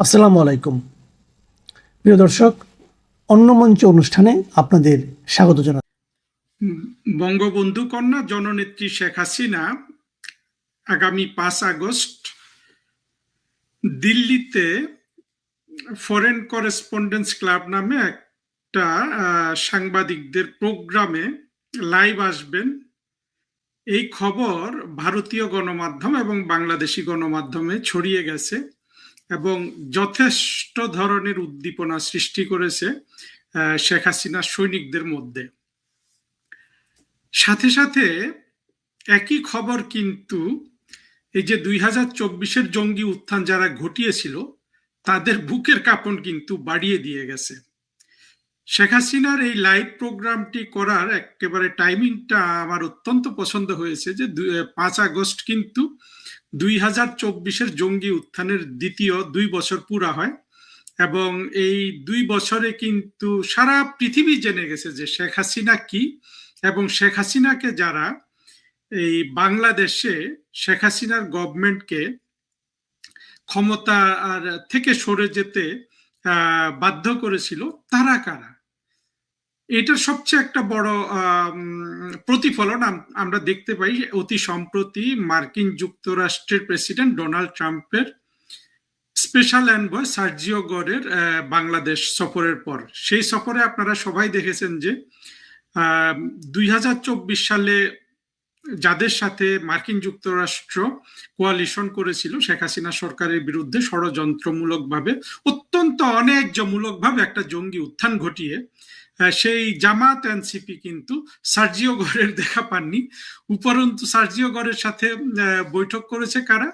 আসসালামু আলাইকুম প্রিয় দর্শক, অন্য মঞ্চ অনুষ্ঠানে আপনাদের স্বাগত জানাই। বঙ্গবন্ধু কন্যা জননেত্রী শেখ হাসিনা আগামী 5 আগস্ট দিল্লিতে ফরেন করেসপন্ডেন্স ক্লাব নামে একটা সাংবাদিকদের প্রোগ্রামে লাইভ আসবেন। এই খবর ভারতীয় গণমাধ্যম এবং বাংলাদেশি গণমাধ্যমে ছড়িয়ে গেছে এবং যথেষ্ট ধরনের উদ্দীপনা সৃষ্টি করেছে শেখ হাসিনার সৈনিকদের মধ্যে। সাথে সাথে একই খবর কিন্তু এই যে 2024-এর জঙ্গি উত্থান যারা ঘটিয়েছিল তাদের বুকের কাঁপন কিন্তু বাড়িয়ে দিয়ে গেছে। শেখ হাসিনার এই লাইভ প্রোগ্রামটি করার একেবারে টাইমিংটা আমার অত্যন্ত পছন্দ হয়েছে যে 5 আগস্ট কিন্তু 2024-এর জঙ্গি উত্থানের দ্বিতীয় 2 বছর পুরা হয় এবং এই 2 বছরে কিন্তু সারা পৃথিবী জেনে গেছে যে শেখ হাসিনা কি এবং শেখ হাসিনাকে যারা এই বাংলাদেশে শেখ হাসিনার গভর্নমেন্টকে ক্ষমতা থেকে সরে যেতে বাধ্য করেছিল তারা কারা। এটার সবচেয়ে একটা বড় প্রতিফলন আমরা দেখতে পাই অতি সম্প্রতি মার্কিন যুক্তরাষ্ট্রের প্রেসিডেন্ট ডোনাল্ড ট্রাম্পের স্পেশাল এনভয় সার্জিও গরের বাংলাদেশ সফরের পর। সেই সফরে আপনারা সবাই দেখেছেন যে 2024 সালে যাদের সাথে মার্কিন যুক্তরাষ্ট্র কোয়ালিশন করেছিল শেখ হাসিনা সরকারের বিরুদ্ধে ষড়যন্ত্রমূলকভাবে অত্যন্ত অন্যায্যমূলকভাবে একটা জঙ্গি উত্থান ঘটিয়ে সেই জামাত এনসিপি কিন্তু সার্জিও গরের দেখা পাননি। উপরন্তু সার্জিও গরের সাথে বৈঠক করেছে কারা?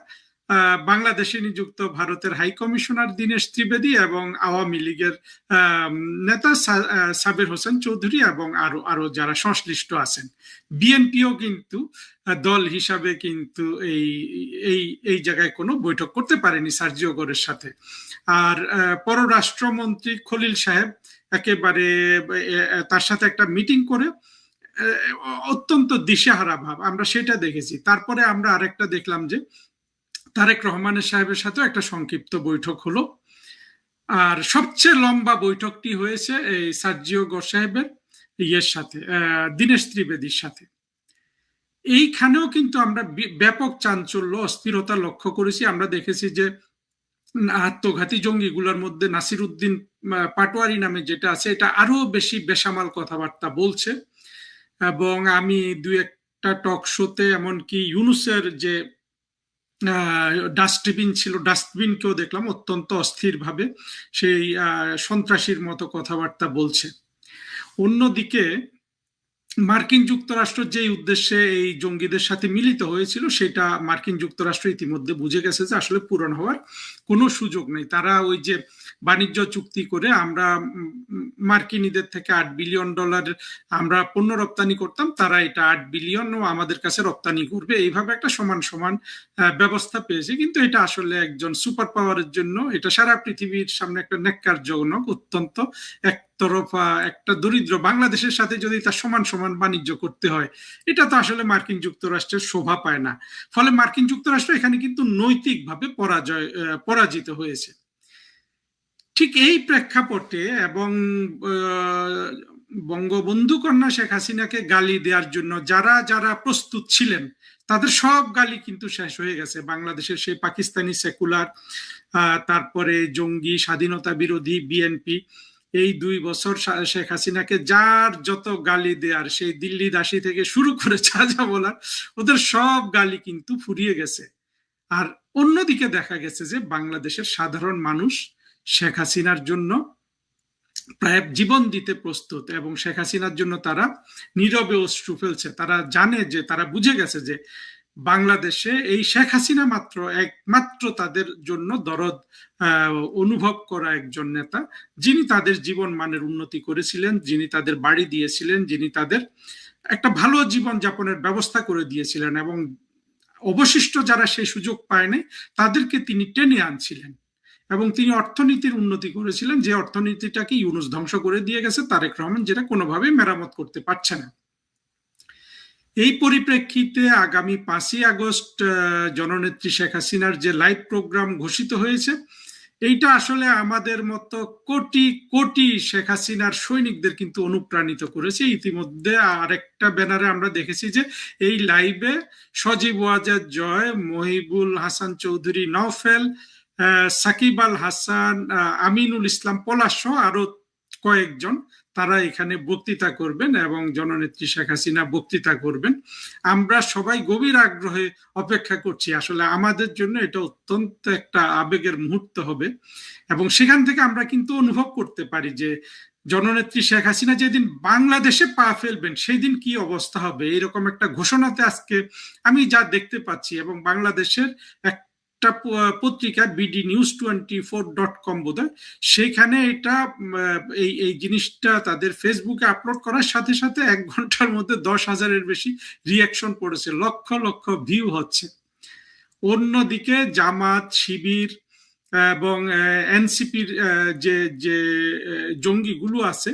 বাংলাদেশে নিযুক্ত ভারতের হাই কমিশনার দীনেশ ত্রিবেদী এবং আওয়ামী লীগের নেতা সাবের হোসেন চৌধুরী এবং আরো যারা সংশ্লিষ্ট আছেন। বিএনপিও কিন্তু দল হিসাবে কিন্তু এই জায়গায় কোনো বৈঠক করতে পারেনি সার্জিও গরের সাথে। আর পররাষ্ট্রমন্ত্রী খলিল সাহেব একেবারে তার সাথে একটা মিটিং করে অত্যন্ত দিশেহারা ভাব, আমরা সেটা দেখেছি। তারপরে আমরা আরেকটা দেখলাম যে তারেক রহমানের সাহেবের সাথে একটা সংক্ষিপ্ত বৈঠক হলো। আর সবচেয়ে লম্বা বৈঠকটি হয়েছে এই সার্জিও গর সাহেবের ইয়ের সাথে, দীনেশ ত্রিবেদীর সাথে। এইখানেও কিন্তু আমরা ব্যাপক চাঞ্চল্য অস্থিরতা লক্ষ্য করেছি। আমরা দেখেছি যে আত্মঘাতী জঙ্গিগুলোর মধ্যে নাসির উদ্দিন পাটোয়ারি নামে যেটা আছে এটা আরো বেশি বেসামাল কথাবার্তা বলছে এবং আমি দুই একটা টক শোতে এমনকি ইউনুসের যে ডাস্টবিন ছিল ডাস্টবিনকেও দেখলাম অত্যন্ত অস্থির ভাবে সেই সন্ত্রাসীর মতো কথাবার্তা বলছে। অন্যদিকে মার্কিন যুক্তরাষ্ট্র যে উদ্দেশ্যে এই জঙ্গিদের সাথে মিলিত হয়েছিল সেটা মার্কিন যুক্তরাষ্ট্র ইতিমধ্যে বুঝে গেছে যে আসলে পূরণ হওয়ার কোনো সুযোগ নেই। তারা ওই যে বাণিজ্য চুক্তি করে আমরা মার্কিনীদের থেকে $8 বিলিয়ন আমরা পণ্য রপ্তানি করতাম, তারা এটা 8 বিলিয়ন আমাদের কাছে রপ্তানি করবে, এইভাবে একটা সমান সমান ব্যবস্থা পেয়েছে। কিন্তু এটা আসলে একজন সুপার পাওয়ারের জন্য এটা সারা পৃথিবীর সামনে একটা ন্যাক্কারজনক, অত্যন্ত একতরফা একটা দরিদ্র বাংলাদেশের সাথে যদি তার সমান সমান বাণিজ্য করতে হয়, এটা তো আসলে মার্কিন যুক্তরাষ্ট্রের শোভা পায় না। ফলে মার্কিন যুক্তরাষ্ট্র এখানে কিন্তু নৈতিকভাবে পরাজিত হয়েছে। ঠিক এই প্রেক্ষাপটে এবং বঙ্গবন্ধু কন্যা শেখ হাসিনাকে গালি দেওয়ার জন্য যারা যারা প্রস্তুত ছিলেন তাদের সব গালি কিন্তু শেষ হয়ে গেছে। বাংলাদেশের সেই পাকিস্তানি সেকুলার, তারপরে জঙ্গি স্বাধীনতা বিরোধী বিএনপি, এই 2 বছর শেখ হাসিনাকে যার যত গালি দেয়ার, সেই দিল্লি দাসী থেকে শুরু করে যা যা বলার, ওদের সব গালি কিন্তু ফুরিয়ে গেছে। আর অন্যদিকে দেখা গেছে যে বাংলাদেশের সাধারণ মানুষ শেখ হাসিনার জন্য প্রায় জীবন দিতে প্রস্তুত এবং শেখ হাসিনার জন্য তারা নীরবে অশ্রু ফেলছে। তারা জানে যে, তারা বুঝে গেছে যে বাংলাদেশে এই শেখ হাসিনা একমাত্র তাদের জন্য দরদ অনুভব করা একজন নেতা, যিনি তাদের জীবন মানের উন্নতি করেছিলেন, যিনি তাদের বাড়ি দিয়েছিলেন, যিনি তাদের একটা ভালো জীবন যাপনের ব্যবস্থা করে দিয়েছিলেন এবং অবশিষ্ট যারা সেই সুযোগ পায়নি তাদেরকে তিনি টেনে আনছিলেন এবং তিনি অর্থনীতির উন্নতি করেছিলেন, যে অর্থনীতিটাকে ইউনুস ধ্বংস করে দিয়ে গেছে তারেক রহমান, যেটা কোনোভাবেই মেরামত করতে পারছে না। এই পরিপ্রেক্ষিতে আগামী 5ই আগস্ট জননেত্রী শেখ হাসিনার যে লাইভ প্রোগ্রাম ঘোষিত হয়েছে, এইটা আসলে আমাদের মতো কোটি কোটি শেখ হাসিনার সৈনিকদের কিন্তু অনুপ্রাণিত করেছে। ইতিমধ্যে আরেকটা ব্যানারে আমরা দেখেছি যে এই লাইভে সজীব ওয়াজেদ জয়, মহিবুল হাসান চৌধুরী নওফেল, সাকিব আল হাসান, আমিনুল ইসলাম পলাশ সহ আরো কয়েকজন তারা এখানে বক্তৃতা করবেন এবং জননেত্রী শেখ হাসিনা বক্তৃতা করবেন। আমরা সবাই গভীর আগ্রহে অপেক্ষা করছি। আসলে আমাদের জন্য এটা অত্যন্ত একটা আবেগের মুহূর্ত হবে এবং সেখান থেকে আমরা কিন্তু অনুভব করতে পারি যে জননেত্রী শেখ হাসিনা যেদিন বাংলাদেশে পা ফেলবেন সেই দিন কি অবস্থা হবে। এরকম একটা ঘোষণাতে আজকে আমি যা দেখতে পাচ্ছি, এবং বাংলাদেশের একটা পত্রিকা BDNews24.com বোধহয়, সেখানে এটা এই এই জিনিসটা তাদের ফেসবুকে আপলোড করার সাথে সাথে 1 ঘন্টার মধ্যে 10,000-এর বেশি রিয়াকশন পড়েছে, লক্ষ লক্ষ ভিউ হচ্ছে। অন্যদিকে জামাত, শিবির এবং এনসিপির যে যে জঙ্গিগুলো আছে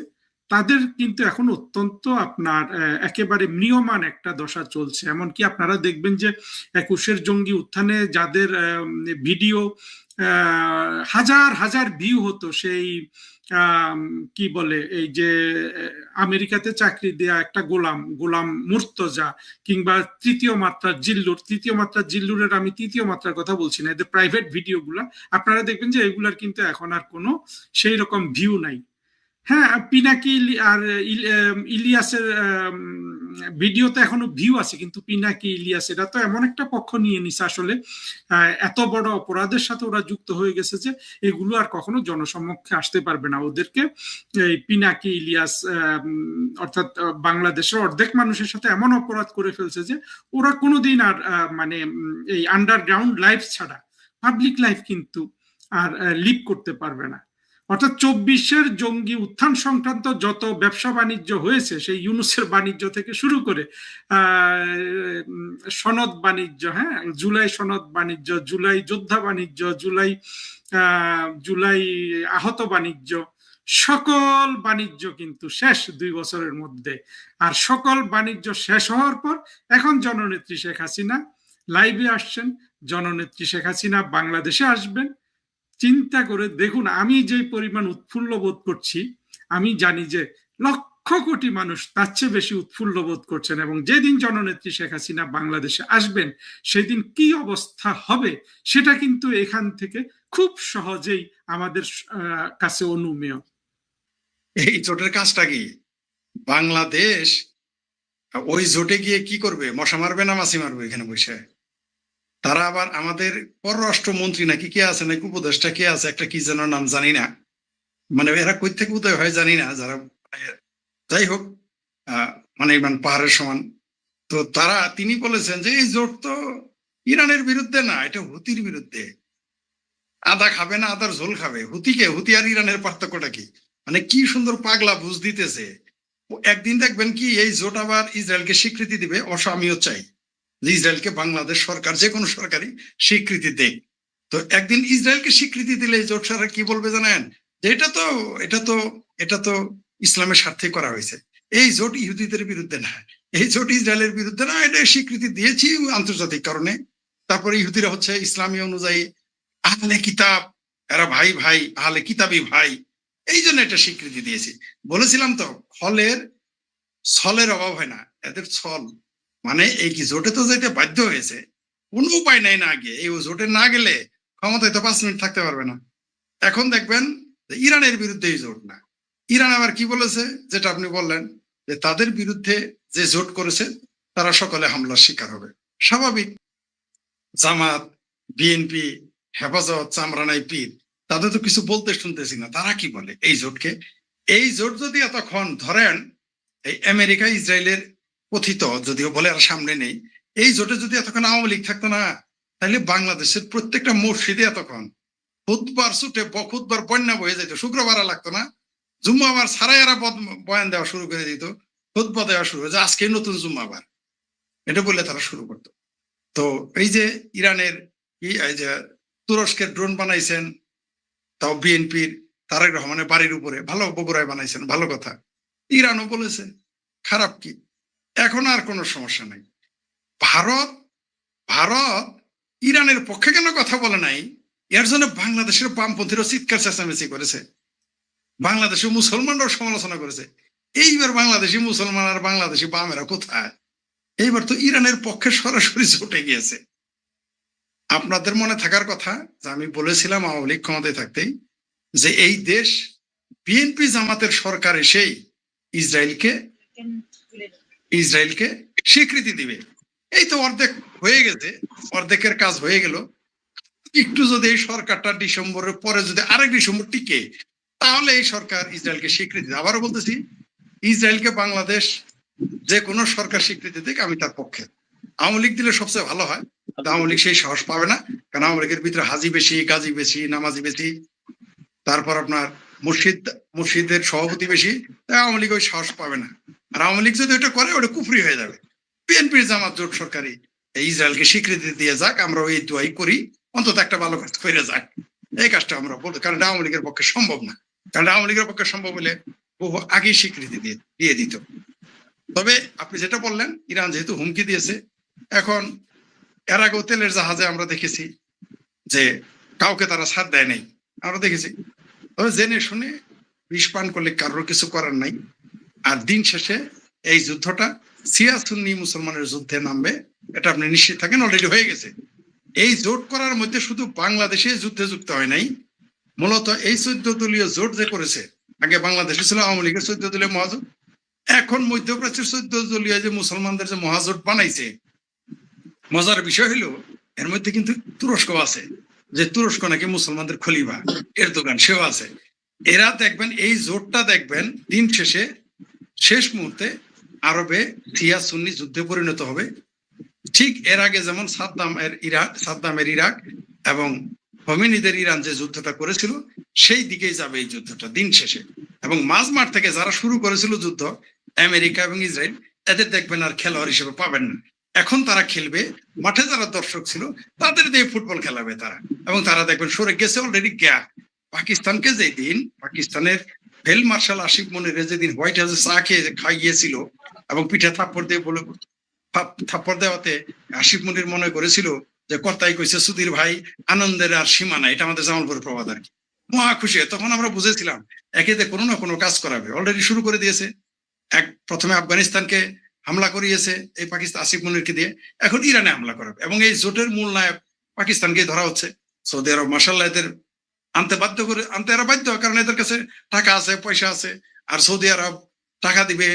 তাদের কিন্তু এখন অত্যন্ত আপনার একেবারে ম্রিয়মান একটা দশা চলছে। এমনকি আপনারা দেখবেন যে 21-এর জঙ্গি উত্থানে যাদের ভিডিও হাজার হাজার ভিউ হতো, সেই কি বলে এই যে আমেরিকাতে চাকরি দেয়া একটা গোলাম গোলাম মুর্তজা, কিংবা তৃতীয় মাত্রার জিল্লুরের, আমি তৃতীয় মাত্রার কথা বলছি না, এদের প্রাইভেট ভিডিও গুলা আপনারা দেখবেন যে এগুলার কিন্তু এখন আর কোনো সেই রকম ভিউ নাই। হ্যাঁ, পিনাকি আর ইলিয়াসের ভিডিওতে এখনো ভিউ আছে, কিন্তু পিনাকি ইলিয়াস এরা তো এমন একটা পক্ষ নিয়ে নিছে আসলে, এত বড় অপরাধের সাথে ওরা যুক্ত হয়ে গেছে যে এগুলো আর কখনো জনসমক্ষে আসতে পারবে না। ওদেরকে এই পিনাকি ইলিয়াস অর্থাৎ বাংলাদেশের অর্ধেক মানুষের সাথে এমন অপরাধ করে ফেলছে যে ওরা কোনোদিন আর মানে এই আন্ডারগ্রাউন্ড লাইফ ছাড়া পাবলিক লাইফ কিন্তু আর লিভ করতে পারবে না। অর্থাৎ 24-এর জঙ্গি উত্থান সংক্রান্ত যত ব্যবসা বাণিজ্য হয়েছে, সেই ইউনুসের বাণিজ্য থেকে শুরু করে সনদ বাণিজ্য, হ্যাঁ, জুলাই সনদ বাণিজ্য, জুলাই যোদ্ধা বাণিজ্য, জুলাই আহত বাণিজ্য, সকল বাণিজ্য কিন্তু শেষ 2 বছরের মধ্যে। আর সকল বাণিজ্য শেষ হওয়ার পর এখন জননেত্রী শেখ হাসিনা লাইভে আসছেন, জননেত্রী শেখ হাসিনা বাংলাদেশে আসবেন। চিন্তা করে দেখুন, আমি যে পরিমাণ উৎফুল্ল বোধ করছি, আমি জানি যে লক্ষ কোটি মানুষ তার চেয়ে বেশি উৎফুল্ল বোধ করছেন। এবং যেদিন জননেত্রী শেখ হাসিনা বাংলাদেশে আসবেন সেদিন কি অবস্থা হবে সেটা কিন্তু এখান থেকে খুব সহজেই আমাদের কাছে অনুমেয়। এই জোটের কাজটা কি? বাংলাদেশ ওই জোটে গিয়ে কি করবে? মশা মারবে না মাছি মারবে এখানে বসে? তারা আবার আমাদের পররাষ্ট্রমন্ত্রী নাকি কে আছে, নাকি উপদেষ্টা কে আছে, একটা কি যেন নাম জানি না, মানে এরা কই থেকে উদয় হয় জানি না, যারা যাই হোক মানে পাহাড়ের সমান। তো তিনি বলেছেন যে এই জোট তো ইরানের বিরুদ্ধে না, এটা হুতির বিরুদ্ধে। আদা খাবে না আদার ঝোল খাবে। হুতি আর ইরানের পার্থক্যটা কি? মানে কি সুন্দর পাগলা বুঝ দিতেছে। একদিন দেখবেন কি এই জোট আবার ইসরায়েলকে স্বীকৃতি দিবে। অবশ্য আমিও চাই যে ইসরায়েলকে বাংলাদেশ সরকার, যে কোনো সরকারই স্বীকৃতি দেয়। তো একদিন ইসরায়েলকে স্বীকৃতি দিলে জোট সরকার কি বলবে জানেন? যে এটা তো ইসলামের স্বার্থে করা হয়েছে। এই জোট ইহুদিদের বিরুদ্ধে না, এই জোট ইসরায়েলের বিরুদ্ধে না, এটা স্বীকৃতি দিয়েছি আন্তর্জাতিক কারণে। তারপরে ইহুদিরা হচ্ছে ইসলামী অনুযায়ী আহলে কিতাব, এরা ভাই ভাই, আহলে কিতাবি ভাই, এই জন্য এটা স্বীকৃতি দিয়েছি। বলেছিলাম তো ছলের অভাব হয় না, এদের ছল। মানে এই কি জোটে তো যেতে বাধ্য হয়েছে, কোনো উপায় নাই না গিয়ে। এই জোটে না গেলে ক্ষমতায় তো 5 মিনিট থাকতে পারবে না। এখন দেখবেন ইরানের বিরুদ্ধে এই জোট না, ইরান আবার কি বলেছে, যেটা আপনি বললেন যে তাদের বিরুদ্ধে যে জোট করেছে তারা সকলে হামলার শিকার হবে। স্বাভাবিক। জামাত, বিএনপি, হেফাজত, চামরানাই পীর, তাদের তো কিছু বলতে শুনতেছি না। তারা কি বলে এই জোটকে? এই জোট যদি এতক্ষণ ধরেন এই আমেরিকা ইসরায়েলের কথিত, যদিও বলে আর সামনে নেই, এই জোটে যদি এতক্ষণ আওয়ামী লীগ থাকতো না, তাহলে বাংলাদেশের প্রত্যেকটা মসজিদে এতক্ষণ খুতবার ছুটে খুতবার বন্যা বয়ে যেত। শুক্রবার লাগতো না, জুম্মাবার ছাড়াইয়ারা বয়ান দেওয়া শুরু করে দিত, খুতবা দেওয়া শুরু হয়েছে, আজকে নতুন জুম্মাবার, এটা বললে তারা শুরু করতো। তো এই যে ইরানের এই যে তুরস্কের ড্রোন বানাইছেন, তাও বিএনপির তারেক রহমানের বাড়ির উপরে, ভালো বগুড়ায় বানাইছেন, ভালো কথা। ইরানও বলেছে, খারাপ কি? এখন আর কোনো সমস্যা নাই। ভারত ইরানের পক্ষে কেন কথা বলে নাই এর জন্য বাংলাদেশের বামপন্থীরা চিৎকার চেঁচামেচি করেছে, বাংলাদেশের মুসলমানরাও সমালোচনা করেছে। এইবার বাংলাদেশি মুসলমান আর বাংলাদেশি বামেরা কোথায়? এইবার তো ইরানের পক্ষে সরাসরি জোটে গিয়েছে। আপনাদের মনে থাকার কথা যে আমি বলেছিলাম আওয়ামী লীগ ক্ষমতায় থাকতেই যে এই দেশ বিএনপি জামাতের সরকার এসেই ইসরায়েলকে স্বীকৃতি দিবে। এই তো অর্ধেক হয়ে গেছে, অর্ধেকের কাজ হয়ে গেল। একটু যদি এই সরকারটা ডিসেম্বরের পরে যদি আরেক ডিসেম্বর টিকে, তাহলে এই সরকার ইসরায়েলকে স্বীকৃতি দেবে। আবারও বলতেছি, ইসরায়েলকে বাংলাদেশ যে কোনো সরকার স্বীকৃতি দিক, আমি তার পক্ষে। আওয়ামী লীগ দিলে সবচেয়ে ভালো হয়, আওয়ামী লীগ সেই সাহস পাবে না, কারণ আওয়ামী লীগের ভিতরে হাজি বেশি, গাজী বেশি, নামাজি বেশি, তারপর আপনার মুর্শিদের সভাপতি বেশি, তাই আওয়ামী লীগ ওই সাহস পাবে না। আর আওয়ামী লীগ যদি ওটা করে, ওটা কুফরি হয়ে যাবে। বিএনপির জামাত জোট সরকারি ইসরায়েলকে স্বীকৃতি দিয়ে যাক, আমরা ওই দোয়াই করি, অন্তত একটা ভালো কাজ করে যাক। এই কাজটা আমরা বলতে, কারণ আওয়ামী লীগের পক্ষে সম্ভব না। কারণ আওয়ামী লীগের পক্ষে সম্ভব হলে বহু আগেই স্বীকৃতি দিয়ে দিত। তবে আপনি যেটা বললেন, ইরান যেহেতু হুমকি দিয়েছে, এখন এর আগেও তেলের জাহাজে আমরা দেখেছি যে কাউকে তারা ছাড় দেয় নাই, আমরা দেখেছি। তবে জেনে শুনে বিষ পান করলে কারোর কিছু করার নাই। আর দিন শেষে এই যুদ্ধটা শিয়া সুন্নি মুসলমানের যুদ্ধে নামবে, এটা আপনি নিশ্চিত থাকেন, অলরেডি হয়ে গেছে। এই জোট করার মধ্যে শুধু বাংলাদেশে যুদ্ধে যুক্ত হয় নাই, মূলত এই 14 দলীয় জোট যে করেছে, আগে বাংলাদেশে ছিল আওয়ামী লীগের 14 দলীয় মহাজোট, এখন মধ্যপ্রাচ্যের 14 দলীয় যে মুসলমানদের যে মহাজোট বানাইছে, মজার বিষয় হলো এর মধ্যে কিন্তু তুরস্ক আছে, যে তুরস্ক নাকি মুসলমানদের খলিফা, এর দোকান সেও আছে। এরা দেখবেন এই জোটটা দেখবেন দিন শেষে শেষ মুহূর্তে আরবে শিয়া সুন্নি যুদ্ধে পরিণত হবে। ঠিক এর আগে যেমন সাদ্দামের ইরাক এবং হোমিনিদের ইরান যে যুদ্ধটা করেছিল, সেই দিকেই যাবে এই যুদ্ধটা দিন শেষে। এবং মাঝমাঠ থেকে যারা শুরু করেছিল যুদ্ধ, আমেরিকা এবং ইসরায়েল, এদের দেখবেন আর খেলোয়াড় হিসেবে পাবেন না। এখন তারা খেলবে, মাঠে যারা দর্শক ছিল তাদের দিয়ে ফুটবল খেলাবে তারা, এবং তারা দেখবেন সরে গেছে অলরেডি গিয়া। পাকিস্তানকে যেই দিন পাকিস্তানের ফিল্ড মার্শাল আসিফ মনির যেদিন হোয়াইট হাউসে চা খেয়ে খাইয়েছিল এবং পিঠে থাপ্পড় দিয়ে বলে থাপ্পড় দেওয়াতে আসিফ মনির মনে করেছিল যে কর্তাই কইছে সুধীর ভাই, আনন্দের আর সীমা নাই, এটা আমাদের জামালপুরের প্রবাদ আর কি। মহা খুশি। তখন আমরা বুঝেছিলাম একেতে কোনো না কোনো কাজ করাবে, অলরেডি শুরু করে দিয়েছে। প্রথমে আফগানিস্তানকে হামলা করিয়েছে এই পাকিস্তান আসিফ মনিরকে দিয়ে, এখন ইরানে হামলা করাবে। এবং এই জোটের মূল নায়ক পাকিস্তানকে ধরা হচ্ছে। সৌদি আরব মাশাআল্লাহ এদের আনতে এরা বাধ্য, কারণ এদের কাছে টাকা আছে, পয়সা আছে। আর সৌদি আরব টাকা দিবে,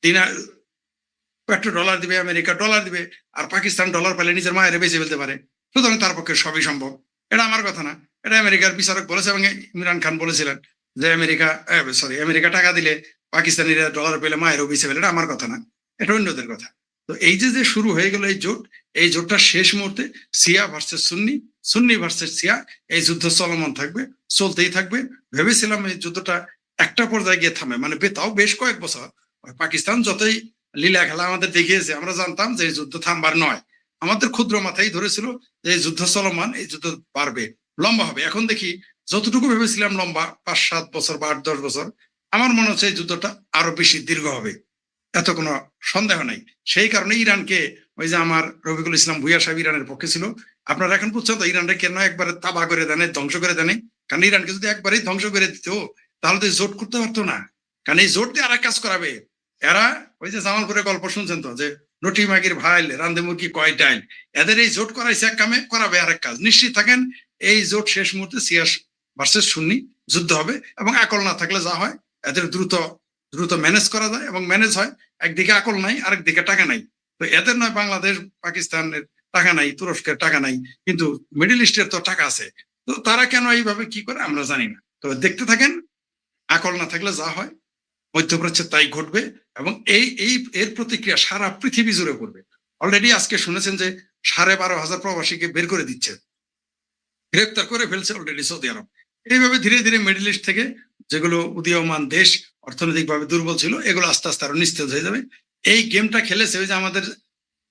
$1 দিবে, আমেরিকা ডলার দিবে, আর পাকিস্তান ডলার পেলে নিজের মায়ের বেঁচে ফেলতে পারে। সুতরাং তার পক্ষে সবই সম্ভব। এটা আমার কথা না, এটা আমেরিকার বিচারক বলেছে। এবং ইমরান খান বলেছিলেন যে আমেরিকা টাকা দিলে পাকিস্তানিরা ডলার পেলে মায়েরও বেঁচে ফেলে। এটা আমার কথা না, এটা অন্যদের কথা। তো এই যে শুরু হয়ে গেল এই জোটটা শেষ মুহূর্তে শিয়া ভার্সেস সুন্নি, সুন্নি ভার্সেস শিয়া, এই যুদ্ধ চলমান থাকবে, চলতেই থাকবে। ভেবেছিলাম এই যুদ্ধটা একটা পর্যায়ে গিয়ে থামে, মানে তাও বেশ কয়েক বছর। পাকিস্তান যতই লীলা খেলা আমাদের দেখিয়েছে, আমরা জানতাম যে এই যুদ্ধ থামবার নয়। আমাদের ক্ষুদ্র মাথায় ধরেছিল যে এই যুদ্ধ চলমান, এই যুদ্ধ বাড়বে, লম্বা হবে। এখন দেখি যতটুকু ভেবেছিলাম লম্বা 5-7 বছর বা 8-10 বছর, আমার মনে হচ্ছে এই যুদ্ধটা আরো বেশি দীর্ঘ হবে, এত কোনো সন্দেহ নাই। সেই কারণে ইরানকে, ওই যে আমার রফিকুল ইসলাম ভুইয়া সাহেব ইরানের পক্ষে ছিল, আপনারা এখন বুঝছেন তো ইরানটা কেন একবারে তাবা করে দেয়, ধ্বংস করে দেয়। কারণ ইরানকে যদি একবারেই ধ্বংস করে দিত, তাহলে তো জোট করতে পারতো না। কারণ এই জোট দিয়ে আর কাজ করাবে এরা। ওই যে জামালপুরের গল্প শুনছেন তো, যে নটি মাগির ভাইল রান্ধে মুরগি কয় ডাইল, এদের এই জোট করাইছে এক কামে, করাবে আরেক কাজ। নিশ্চিত থাকেন এই জোট শেষ মুহূর্তে শিয়া ভার্সেস সুন্নি যুদ্ধ হবে। এবং আকল না থাকলে যা হয়, এদের দ্রুত ম্যানেজ করা যায় এবং ম্যানেজ হয়। একদিকে আকল নাই, আরেকদিকে টাকা নাই। তো এদের নয় বাংলাদেশ পাকিস্তানের টাকা নাই, তুরস্কের টাকা নাই, কিন্তু মিডল ইস্টের তো টাকা আছে। তো তারা কেন এইভাবে কি করে আমরা জানি না। তো দেখতে থাকেন, আকল না থাকলে যা হয় মধ্যপ্রাচ্যে তাই ঘটবে। এবং এর প্রতিক্রিয়া সারা পৃথিবী জুড়ে করবে। অলরেডি আজকে শুনেছেন যে 12,500 প্রবাসীকে বের করে দিচ্ছে, গ্রেপ্তার করে ফেলছে অলরেডি সৌদি আরব। এইভাবে ধীরে ধীরে মিডল ইস্ট থেকে যেগুলো উদীয়মান দেশ, অর্থনৈতিকভাবে দুর্বল ছিল, এগুলো আস্তে আস্তে আরো নিস্তেজ হয়ে যাবে। এই গেমটা খেলেছে ওই যে আমাদের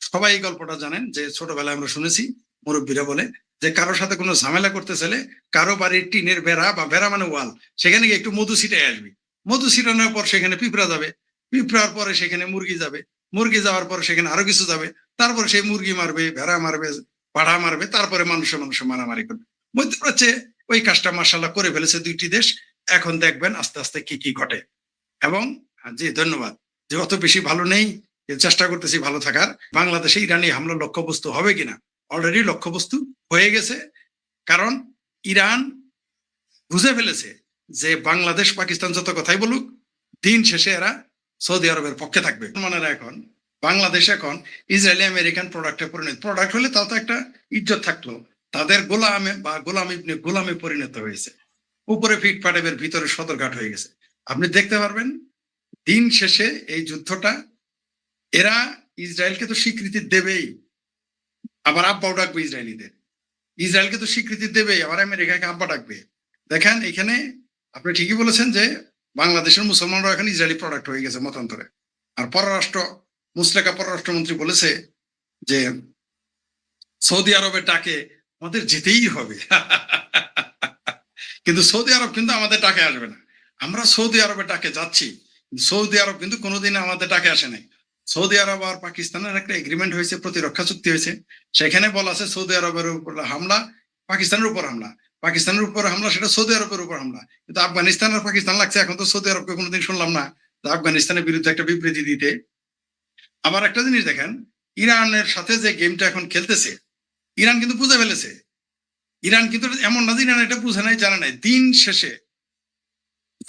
সবাই এই গল্পটা জানেন, যে ছোটবেলায় আমরা শুনেছি মুরব্বীরা বলে, যে কারোর সাথে কোনো ঝামেলা করতে চাইলে কারো বাড়ির টিনের বেড়া বা বেড়া মানে ওয়াল, সেখানে গিয়ে একটু মধু ছিটাই আসবি। মধু ছিটানোর পর সেখানে পিঁপড়া যাবে, পিঁপড়ার পরে সেখানে মুরগি যাবে, মুরগি যাওয়ার পরে সেখানে আরো কিছু যাবে, তারপরে সেই মুরগি মারবে, ভেড়া মারবে, পাড়া মারবে, তারপরে মানুষে মারামারি করবে। মধ্যপ্রাচ্যে ওই কাজটা মার্শাল্লাহ করে ফেলেছে দুইটি দেশ। এখন দেখবেন আস্তে আস্তে কি কি ঘটে। এবং জি ধন্যবাদ, যে অত বেশি ভালো নেই, চেষ্টা করতেছি ভালো থাকার। বাংলাদেশে ইরানি হামলা লক্ষ্যবস্তু হবে কিনা, অলরেডি লক্ষ্যবস্তু হয়ে গেছে। কারণ ইরান বুঝে ফেলেছে যে বাংলাদেশ পাকিস্তান যত কথাই বলুক, দিন শেষে এরা সৌদি আরবের পক্ষে থাকবে। মানে এখন বাংলাদেশ এখন ইসরায়েলি আমেরিকান প্রোডাক্টে পরিণত, প্রোডাক্ট হলে তাও তো একটা ইজ্জত থাকলো, তাদের গোলামে বা গোলামে পরিণত হয়েছে। উপরে ফিট পাটেবের ভিতরে সদরঘাট হয়ে গেছে। আপনি দেখতে পারবেন দিন শেষে এই যুদ্ধটা এরা ইসরায়েলকে তো স্বীকৃতি দেবেই, আবার আব্বাও ডাকবে ইসরায়েলিদের। ইসরায়েলকে তো স্বীকৃতি দেবেই, আবার আমেরিকাকে আব্বা ডাকবে। দেখেন এখানে আপনি ঠিকই বলেছেন যে বাংলাদেশের মুসলমানরা এখন ইসরায়েলি প্রোডাক্ট হয়ে গেছে মতান্তরে। আর মুসলেকা পররাষ্ট্রমন্ত্রী বলেছে যে সৌদি আরবের ডাকে আমাদের যেতেই হবে। কিন্তু সৌদি আরব কিন্তু আমাদের ডাকে আসবে না। আমরা সৌদি আরবের ডাকে যাচ্ছি, সৌদি আরব কিন্তু কোনোদিন আমাদের ডাকে আসে নাই। সৌদি আরব আর পাকিস্তানের একটা এগ্রিমেন্ট হয়েছে, প্রতিরক্ষা চুক্তি হয়েছে। সেখানে বলা আছে সৌদি আরবের উপর হামলা পাকিস্তানের উপর হামলা, পাকিস্তানের উপর হামলা সেটা সৌদি আরবের উপর হামলা। কিন্তু আফগানিস্তান আর পাকিস্তান লাগছে, এখন তো সৌদি আরবকে কোনোদিন শুনলাম না আফগানিস্তানের বিরুদ্ধে একটা বিবৃতি দিতে। আবার একটা জিনিস দেখেন, ইরানের সাথে যে গেমটা এখন খেলতেছে, ইরান কিন্তু বুঝে ফেলেছে। ইরান কিন্তু এমন না যে ইরান এটা বুঝে নাই, জানে নাই। দিন শেষে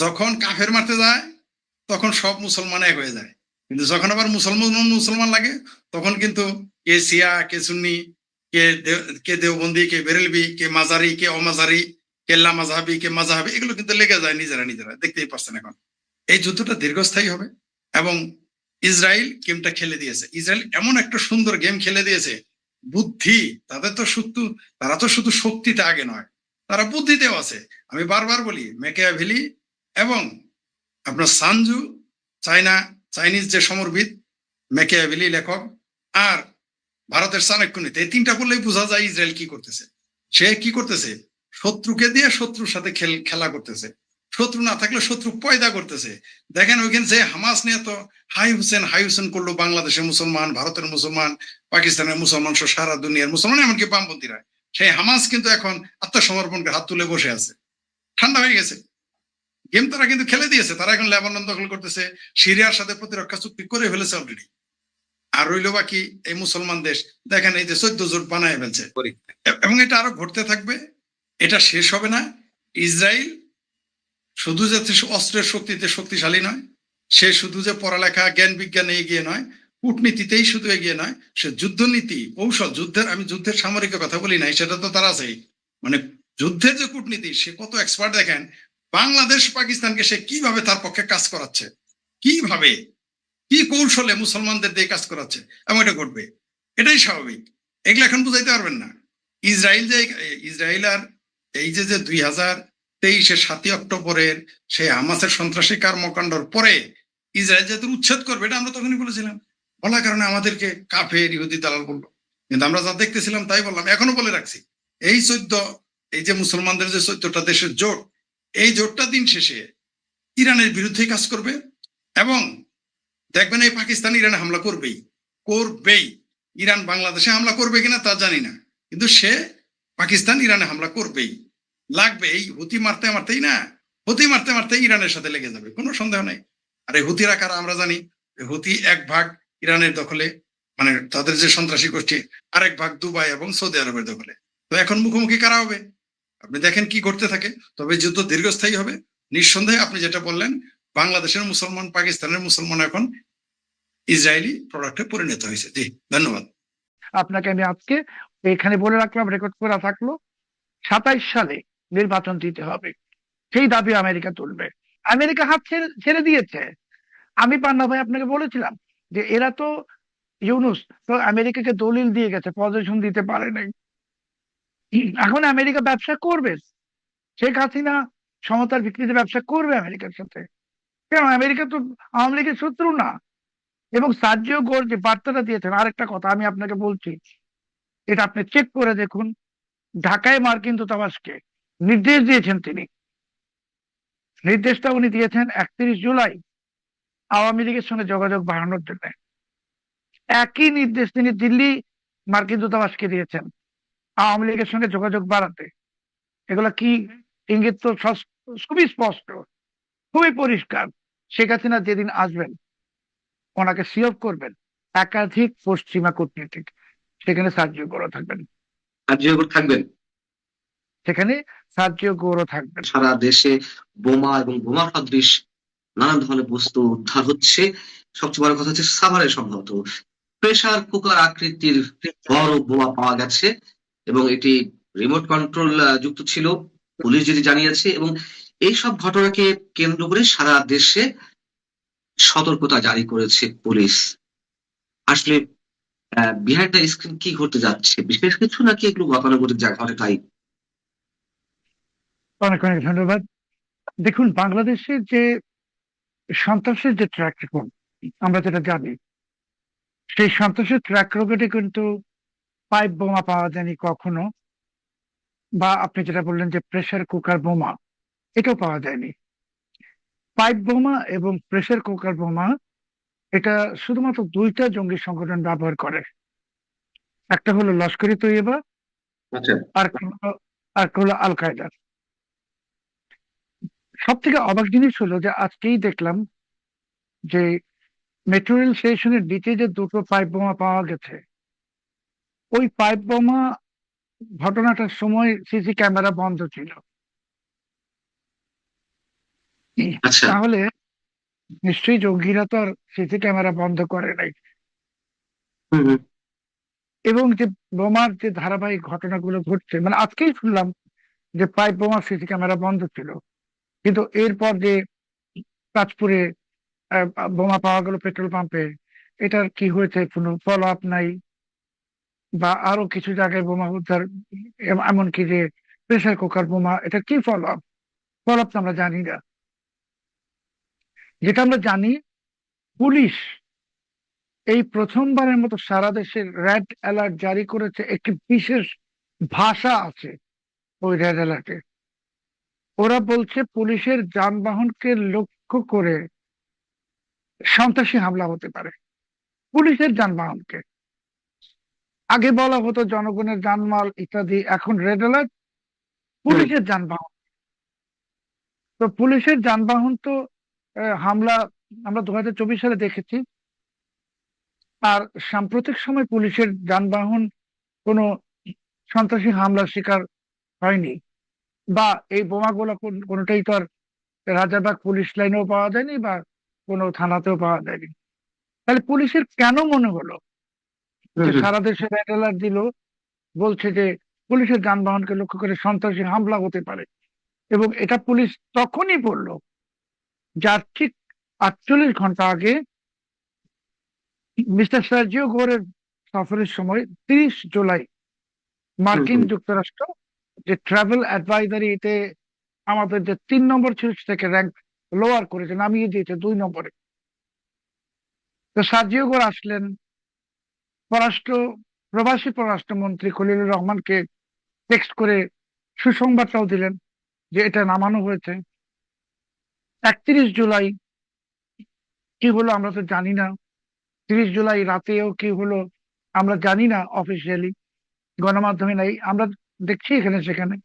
যখন কাফের মারতে যায় তখন সব মুসলমান এক হয়ে যায়, কিন্তু যখন আবার মুসলমান লাগে তখন কিন্তু কে শিয়া, কে সুন্নি, কে দেওবন্দি, কে বেরেলবি, কে মাজারি, কে অমাজারি, কে লামাজাহাবি, কে মাজাহাবি, এগুলো কিন্তু লেগে যায় নিজেরা। দেখতেই পাচ্ছেন এখন এই যুদ্ধটা দীর্ঘস্থায়ী হবে। এবং ইসরায়েল গেমটা খেলে দিয়েছে, ইসরায়েল এমন একটা সুন্দর গেম খেলে দিয়েছে। বুদ্ধি তারা তো শুধু শক্তিতে আগে নয়, তারা বুদ্ধিতেও আছে। আমি বারবার বলি ম্যাকিয়াভেলি এবং আপনার সানজু, চাইনিজ যে সমরবিদ, ম্যাকিয়াভেলি লেখক, আর ভারতের চাণক্যনীতি, এই তিনটা বললেই বোঝা যায় ইসরায়েল কি করতেছে। সে কি করতেছে, শত্রুকে দিয়ে শত্রুর সাথে খেলা করতেছে, শত্রু না থাকলে শত্রু পয়দা করতেছে। দেখেন ওইখানে যে হামাস নিয়ে তো হাই হুসেন করলো, বাংলাদেশের মুসলমান, ভারতের মুসলমান, পাকিস্তানের মুসলমান সহ সারা দুনিয়ার মুসলমান, এমনকি বামপন্থীরা, সেই হামাস কিন্তু এখন আত্মসমর্পণ করে হাত তুলে বসে আছে, ঠান্ডা হয়ে গেছে। গেম তারা কিন্তু খেলে দিয়েছে, তারা এখন লেবানন দখল করতেছে, সিরিয়ার সাথে প্রতিরক্ষা চুক্তি করে ফেলেছে অলরেডি। আর রইল বাকি এই মুসলমান দেশ, দেখেন এই যে 14 জোট বানায় ফেলছে, এবং এটা আরো ঘটতে থাকবে, এটা শেষ হবে না। ইসরায়েল শুধু যে অস্ত্রের শক্তিতে শক্তিশালী নয়, সে শুধু যে পড়ালেখা জ্ঞান বিজ্ঞানে এগিয়ে নয়, কূটনীতিতেই শুধু এগিয়ে নয়, সে যুদ্ধনীতি কৌশল, আমি যুদ্ধের সামরিক কথা বলি নাই, সেটা তো তারা আছেই। মানে যুদ্ধের যে কূটনীতি, সে কত এক্সপার্ট দেখেন। বাংলাদেশ পাকিস্তানকে সে কিভাবে তার পক্ষে কাজ করাচ্ছে, কিভাবে কি কৌশলে মুসলমানদের দিয়ে কাজ করাচ্ছে, এবং এটা ঘটবে, এটাই স্বাভাবিক। এগুলো এখন বুঝাইতে পারবেন না। ইসরায়েল আর এই যে 2023-এর 7ই অক্টোবরের সেই হামাসের সন্ত্রাসী কর্মকাণ্ডর পরে ইসরায়েল যাদের উচ্ছেদ করবে, এটা আমরা তখনই বলেছিলাম। বলার কারণে আমাদেরকে কাফের ইহুদি দালাল বললো, কিন্তু আমরা যা দেখতেছিলাম তাই বললাম, এখনো বলে রাখছি। এই যে মুসলমানদের যে 14টা দেশের জোট, এই জোটটা দিন শেষে ইরানের বিরুদ্ধে কাজ করবে। এবং দেখবেন এই পাকিস্তান ইরানে হামলা করবেই। ইরান বাংলাদেশে হামলা করবে কিনা তা জানি না, কিন্তু সে পাকিস্তান ইরানে হামলা করবেই, লাগবে। এই হুতি মারতে মারতে ইরানের সাথে লেগে যাবে, কোনো সন্দেহ নাই। আর এই হুতিরা কারা আমরা জানি, হুতি এক ভাগ ইরানের দখলে, মানে তাদের যে সন্ত্রাসী গোষ্ঠী, আরেক ভাগ দুবাই এবং সৌদি আরবের দখলে। তো এখন মুখোমুখি কারা হবে, আপনি দেখেন কি করতে থাকে। তবে যুদ্ধ দীর্ঘস্থায়ী হবে নিঃসন্দেহে। আপনি যেটা বললেন, বাংলাদেশের মুসলমান, পাকিস্তানের মুসলমান এখন ইসরায়েলি প্রোডাক্টে পরিণত হয়েছে। জি ধন্যবাদ। আপনাকে আমি আজকে এখানে বলে রাখলাম, রেকর্ড করা থাকলো, 27 সালে নির্বাচন দিতে হবে, সেই দাবি আমেরিকা তুলবে। আমেরিকা হাত ছেড়ে দিয়েছে। আমি পান্না ভাই আপনাকে বলেছিলাম যে এরা তো, ইউনূস তো আমেরিকাকে দলিল দিয়ে গেছে, পজিশন দিতে পারে নাই। এখন আমেরিকা ব্যবসা করবে, শেখ হাসিনা সমতার ভিত্তিতে ব্যবসা করবে আমেরিকার সাথে। কেন, আমেরিকা তো আওয়ামী লীগের শত্রু না। এবং সার্জিও গোর যে বার্তাটা দিয়েছেন, আরেকটা কথা আমি আপনাকে বলছি, এটা আপনি চেক করে দেখুন। ঢাকায় মার্কিন দূতাবাসকে নির্দেশ দিয়েছেন তিনি, নির্দেশটা উনি দিয়েছেন 31 জুলাই আওয়ামী লীগের সঙ্গে যোগাযোগ বাড়ানোর জন্য। একই নির্দেশ তিনি দিল্লি মার্কিন দূতাবাসকে দিয়েছেন আওয়ামী লীগের সঙ্গে যোগাযোগ বাড়াতে। এগুলা কি ইঙ্গিত তো খুবই স্পষ্ট, খুবই পরিষ্কার। শেখ হাসিনা যেদিন আসবেন, ওনাকে সিওফ করবেন একাধিক পশ্চিমা কূটনীতিক, সেখানে সার্জিও গৌরব থাকবেন, কার্যকর থাকবেন। সেখানে সার্জিও গৌরব থাকবেন। সারা দেশে বোমা এবং বোমা সদৃশ নানান ধরনের বস্তু উদ্ধার হচ্ছে। সবচেয়ে বড় কথা হচ্ছে সাভারে সম্ভবত প্রেসার কুকার আকৃতির বড় বোমা পাওয়া গেছে এবং এটি রিমোট কন্ট্রোল যুক্ত ছিল, পুলিশ যেটি জানিয়েছে। এবং এইসব ঘটনাকে কেন্দ্র করে সারা দেশে সতর্কতা জারি করেছে পুলিশ। আসলে বিহাইন্ড দ্য স্ক্রিন কি ঘটতে যাচ্ছে, বিশেষ কিছু নাকি এগুলো গতানুগতিক যা ঘটে তাই? অনেক অনেক ধন্যবাদ। দেখুন, বাংলাদেশের যে সন্ত্রাসের যে ট্র্যাক রেকর্ড আমরা যেটা জানি, সেই সন্ত্রাসের ট্র্যাক রেকর্ডে কিন্তু পাইপ বোমা পাওয়া যায়নি কখনো, বা আপনি যেটা বললেন যে প্রেসার কুকার বোমা, এটাও পাওয়া যায়নি। পাইপ বোমা এবং প্রেসার কুকার বোমা এটা শুধুমাত্র দুইটা জঙ্গি সংগঠন ব্যবহার করে। একটা হলো লস্করি তৈয়বা, আচ্ছা। আর একটা হলো আল কায়দা। সব থেকে অবাক জিনিস হলো যে আজকেই দেখলাম যে মেট্রো রেল স্টেশনের নিচে যে দুটো পাইপ বোমা পাওয়া গেছে, ওই পাইপ বোমা ঘটনাটার সময় সিসি ক্যামেরা বন্ধ ছিল। আচ্ছা। তাহলে নিশ্চয়ই জঙ্গিরা তো আর সিসি ক্যামেরা বন্ধ করে নাই। হুম হুম। এবং যে বোমার যে ধারাবাহিক ঘটনাগুলো ঘটছে, মানে আজকেই শুনলাম যে পাইপ বোমার সিসি ক্যামেরা বন্ধ ছিল, কিন্তু এরপর যে তাজপুরে বোমা পাওয়া গেল পেট্রোল পাম্পে, এটার কি হয়েছে কোনো ফলো আপ নাই। বা আরো কিছু জায়গায় বোমা উদ্ধার, এমনকি যে প্রেসার কুকার বোমা, এটা কি ফলো আপ? ফলো আপ তো আমরা জানি না। যেটা আমরা জানি, পুলিশ এই প্রথমবারের মতো সারা দেশে রেড অ্যালার্ট জারি করেছে। একটি বিশেষ ভাষা আছে ওই রেড অ্যালার্টে। ওরা বলছে পুলিশের যানবাহনকে লক্ষ্য করে সন্ত্রাসী হামলা হতে পারে। পুলিশের যানবাহনকে, আগে বলা হতো জনগণের জানমাল ইত্যাদি, এখন রেড অ্যালার্ট পুলিশের যানবাহন। তো পুলিশের যানবাহন তো হামলা আমরা 2024 সালে দেখেছি। আর সাম্প্রতিক সময় পুলিশের যানবাহন কোনো সন্ত্রাসী হামলার শিকার হয়নি, বা এই বোমাগুলো কোনোটাই তো আর রাজারবাগ পুলিশ লাইনেও পাওয়া যায়নি বা কোনো থানাতেও পাওয়া যায়নি। তাহলে পুলিশের কেন মনে হলো হুম যে হুম। সারা দেশে রেড অ্যালার্ট দিল, বলছে যে পুলিশের যানবাহনকে লক্ষ্য করে সন্ত্রাসী হামলা হতে পারে? এবং এটা পুলিশ তখনই বললো যার ঠিক 48 ঘন্টা আগে মিস্টার সার্জিও গোরের সফরের সময় 30 জুলাই হুম মার্কিন হুম। যুক্তরাষ্ট্র যে ট্রাভেল অ্যাডভাইজারিতে আমাদের যে 3 নম্বর ছিল সেটাকে র্যাঙ্ক লোয়ার করেছে, নামিয়ে দিয়েছে 2 নম্বরে। তো সার্জিও গোর আসলেন, পররাষ্ট্র প্রবাসী পররাষ্ট্রমন্ত্রী খলিলুর রহমানকে টেক্সট করে সুসংবাদটাও দিলেন যে এটা নামানো হয়েছে। 31 জুলাই কি হলো আমরা তো জানি না। 30 জুলাই রাতেও কি হলো আমরা জানি না। অফিসিয়ালি গণমাধ্যমে নাই, আমরা দেখছি এখানে সেখানে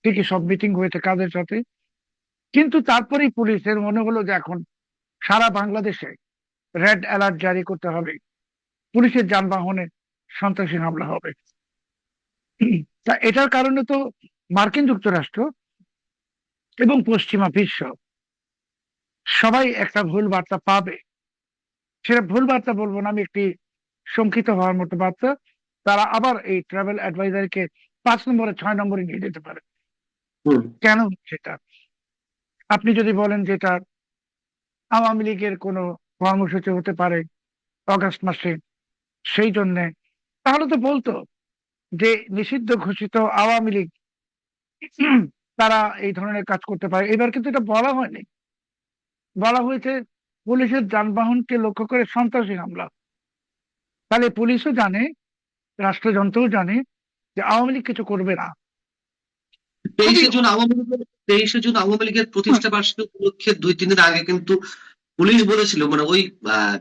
ঠিকই সব মিটিং হয়েছে কাদের সাথে। কিন্তু তারপরেই পুলিশের মনে হলো যে এখন সারা বাংলাদেশে রেড অ্যালার্ট জারি করতে হবে, পুলিশের যানবাহনে সন্ত্রাসী হামলা হবে। তা এটার কারণে তো মার্কিন যুক্তরাষ্ট্র এবং পশ্চিমা বিশ্ব সবাই একটা ভুল বার্তা পাবে। সেটা ভুল বার্তা বলবো না, আমি একটি শঙ্কিত হওয়ার মতো বার্তা। তারা আবার এই ট্রাভেল অ্যাডভাইজারকে 5 নম্বরে 6 নম্বরে নিয়ে যেতে পারে। হুম। কেন সেটা আপনি যদি বলেন যে এটা আওয়ামী লীগের কোনো কর্মসূচি হতে পারে অগাস্ট মাসে, সেই জন্যে, তাহলে তো বলতো যে নিষিদ্ধ ঘোষিত আওয়ামী লীগ তারা এই ধরনের কাজ করতে পারে। এবার কিন্তু এটা বলা হয়নি, বলা হয়েছে পুলিশের যানবাহনকে লক্ষ্য করে সন্ত্রাসী হামলা। তাহলে পুলিশও জানে, রাষ্ট্রযন্ত্রও জানে যে আওয়ামী লীগ কিছু করবে না। খুবই 23শে জুন আওয়ামী লীগের প্রতিষ্ঠা বার্ষিকী উপলক্ষে 2-3 দিন আগে কিন্তু পুলিশ বলেছিল, মানে ওই আহ,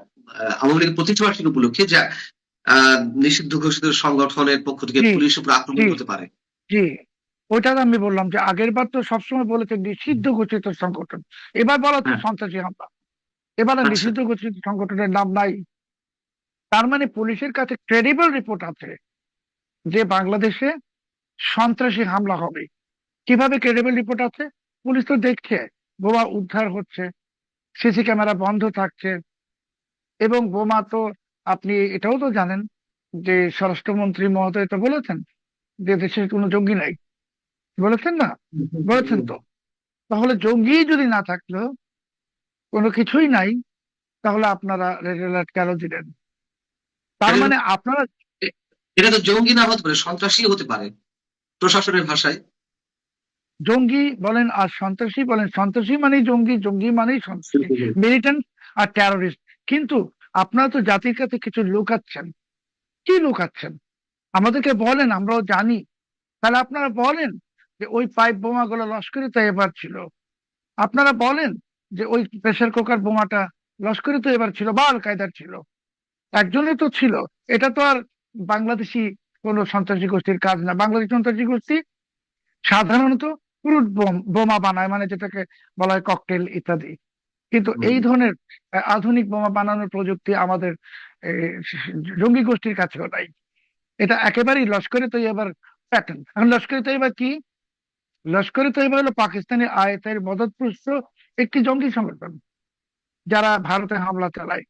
আওয়ামী লীগের প্রতিষ্ঠা বার্ষিকী উপলক্ষে, যা নিষিদ্ধ ঘোষিত সংগঠনের পক্ষ থেকে জি পুলিশের উপর জি আক্রমণ হতে পারে। জি ওইটা আমি বললাম যে আগের বার তো সবসময় বলেছে নিষিদ্ধ ঘোষিত সংগঠন, এবার বলা হচ্ছে হ্যাঁ। সন্ত্রাসী হামলা। এবার আর আচ্ছা। নিষিদ্ধ ঘোষিত সংগঠনের নাম নাই। তার মানে পুলিশের কাছে ক্রেডিবল রিপোর্ট আছে যে বাংলাদেশে সন্ত্রাসী হামলা হবে। কিভাবে ক্রেডিবল রিপোর্ট আছে? পুলিশ তো দেখছে বোমা উদ্ধার হচ্ছে, সিসি ক্যামেরা বন্ধ থাকছে, এবং বোমা তো আপনি এটাও তো জানেন যে স্বরাষ্ট্রমন্ত্রী মহোদয় তো বলেছেন যে দেশে কোনো জঙ্গি নাই। বলেছেন না? বলেছেন তো। তাহলে জঙ্গি যদি না থাকলো, কোনো কিছুই নাই, তাহলে আপনারা রেড অ্যালার্ট কেন দিলেন? তার এটা মানে কিন্তু আপনারা এটা তো জঙ্গি না হতে পারে, সন্ত্রাসী হতে পারে প্রশাসনের ভাষায়। জঙ্গি বলেন আর সন্ত্রাসী বলেন, সন্ত্রাসী মানেই জঙ্গি, জঙ্গি মানেই সন্ত্রাসী, মিলিটেন্ট আর টেরোরিস্ট। কিন্তু আপনারা তো জাতির কাছে কিছু লুকাচ্ছেন। কি লুকাচ্ছেন? আমাদেরকে বলেন, আমরাও জানি। তাহলে আপনারা বলেন যে ওই পাইপ বোমাগুলো লস্করি তৈয়বার ছিল। আপনারা বলেন যে ওই প্রেসার কুকার বোমাটা লস্করি তৈয়বার ছিল বা আল কায়দার ছিল। একজনের তো ছিল। এটা তো আর বাংলাদেশি কোন সন্ত্রাসী গোষ্ঠীর কাজ না। বাংলাদেশি সন্ত্রাসী গোষ্ঠী সাধারণত ক্রুড বোমা বানায়, মানে যেটাকে বলা হয় ককটেল ইত্যাদি। কিন্তু এই ধরনের আধুনিক বোমা বানানোর প্রযুক্তি আমাদের আহ, জঙ্গি গোষ্ঠীর কাছেও নাই। এটা একেবারেই লস্করে তৈয়বার প্যাটার্ন। এখন লস্করে তৈয়বা কি? লস্করে তৈয়বা হলো পাকিস্তানি আইএসআই এর মদতপুষ্ট একটি জঙ্গি সংগঠন, যারা ভারতে হামলা চালায়,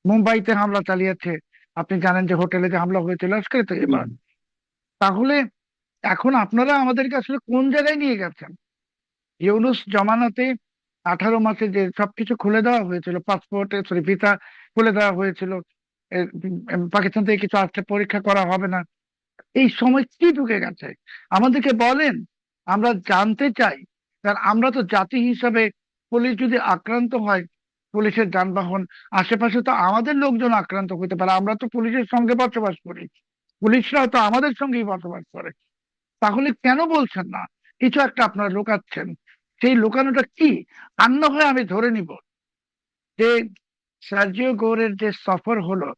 মুম্বাইতে হামলা চালিয়েছে। আপনি জানেন যে হোটেলে যে হামলা হয়েছিল লস্করে তৈয়বা। তাহলে এখন আপনারা আমাদেরকে আসলে কোন জায়গায় নিয়ে গেছেন? ইউনূস জমানাতে 18 মাসে যে সবকিছু খুলে দেওয়া হয়েছিল, পাসপোর্টে সরি ভিসা খুলে দেওয়া হয়েছিল, পাকিস্তান থেকে কিছু আসতে পরীক্ষা করা হবে না, এই সময় কি ঢুকে গেছে? আমাদেরকে বলেন, আমরা জানতে চাই। কারণ আমরা তো জাতি হিসাবে, পুলিশ যদি আক্রান্ত হয়, পুলিশের যানবাহন আশেপাশে তো আমাদের লোকজন আক্রান্ত হতে পারে, আমরা তো পুলিশের সঙ্গে বসবাস করি, পুলিশরাও তো আমাদের সঙ্গেই বসবাস করে। তাহলে কেন বলছেন না? কিছু একটা আপনারা লুকাচ্ছেন। সেই লুকানোটা কি? আর না হয় আমি ধরে নিব যে সার্জিও গোরের যে সফর হলো,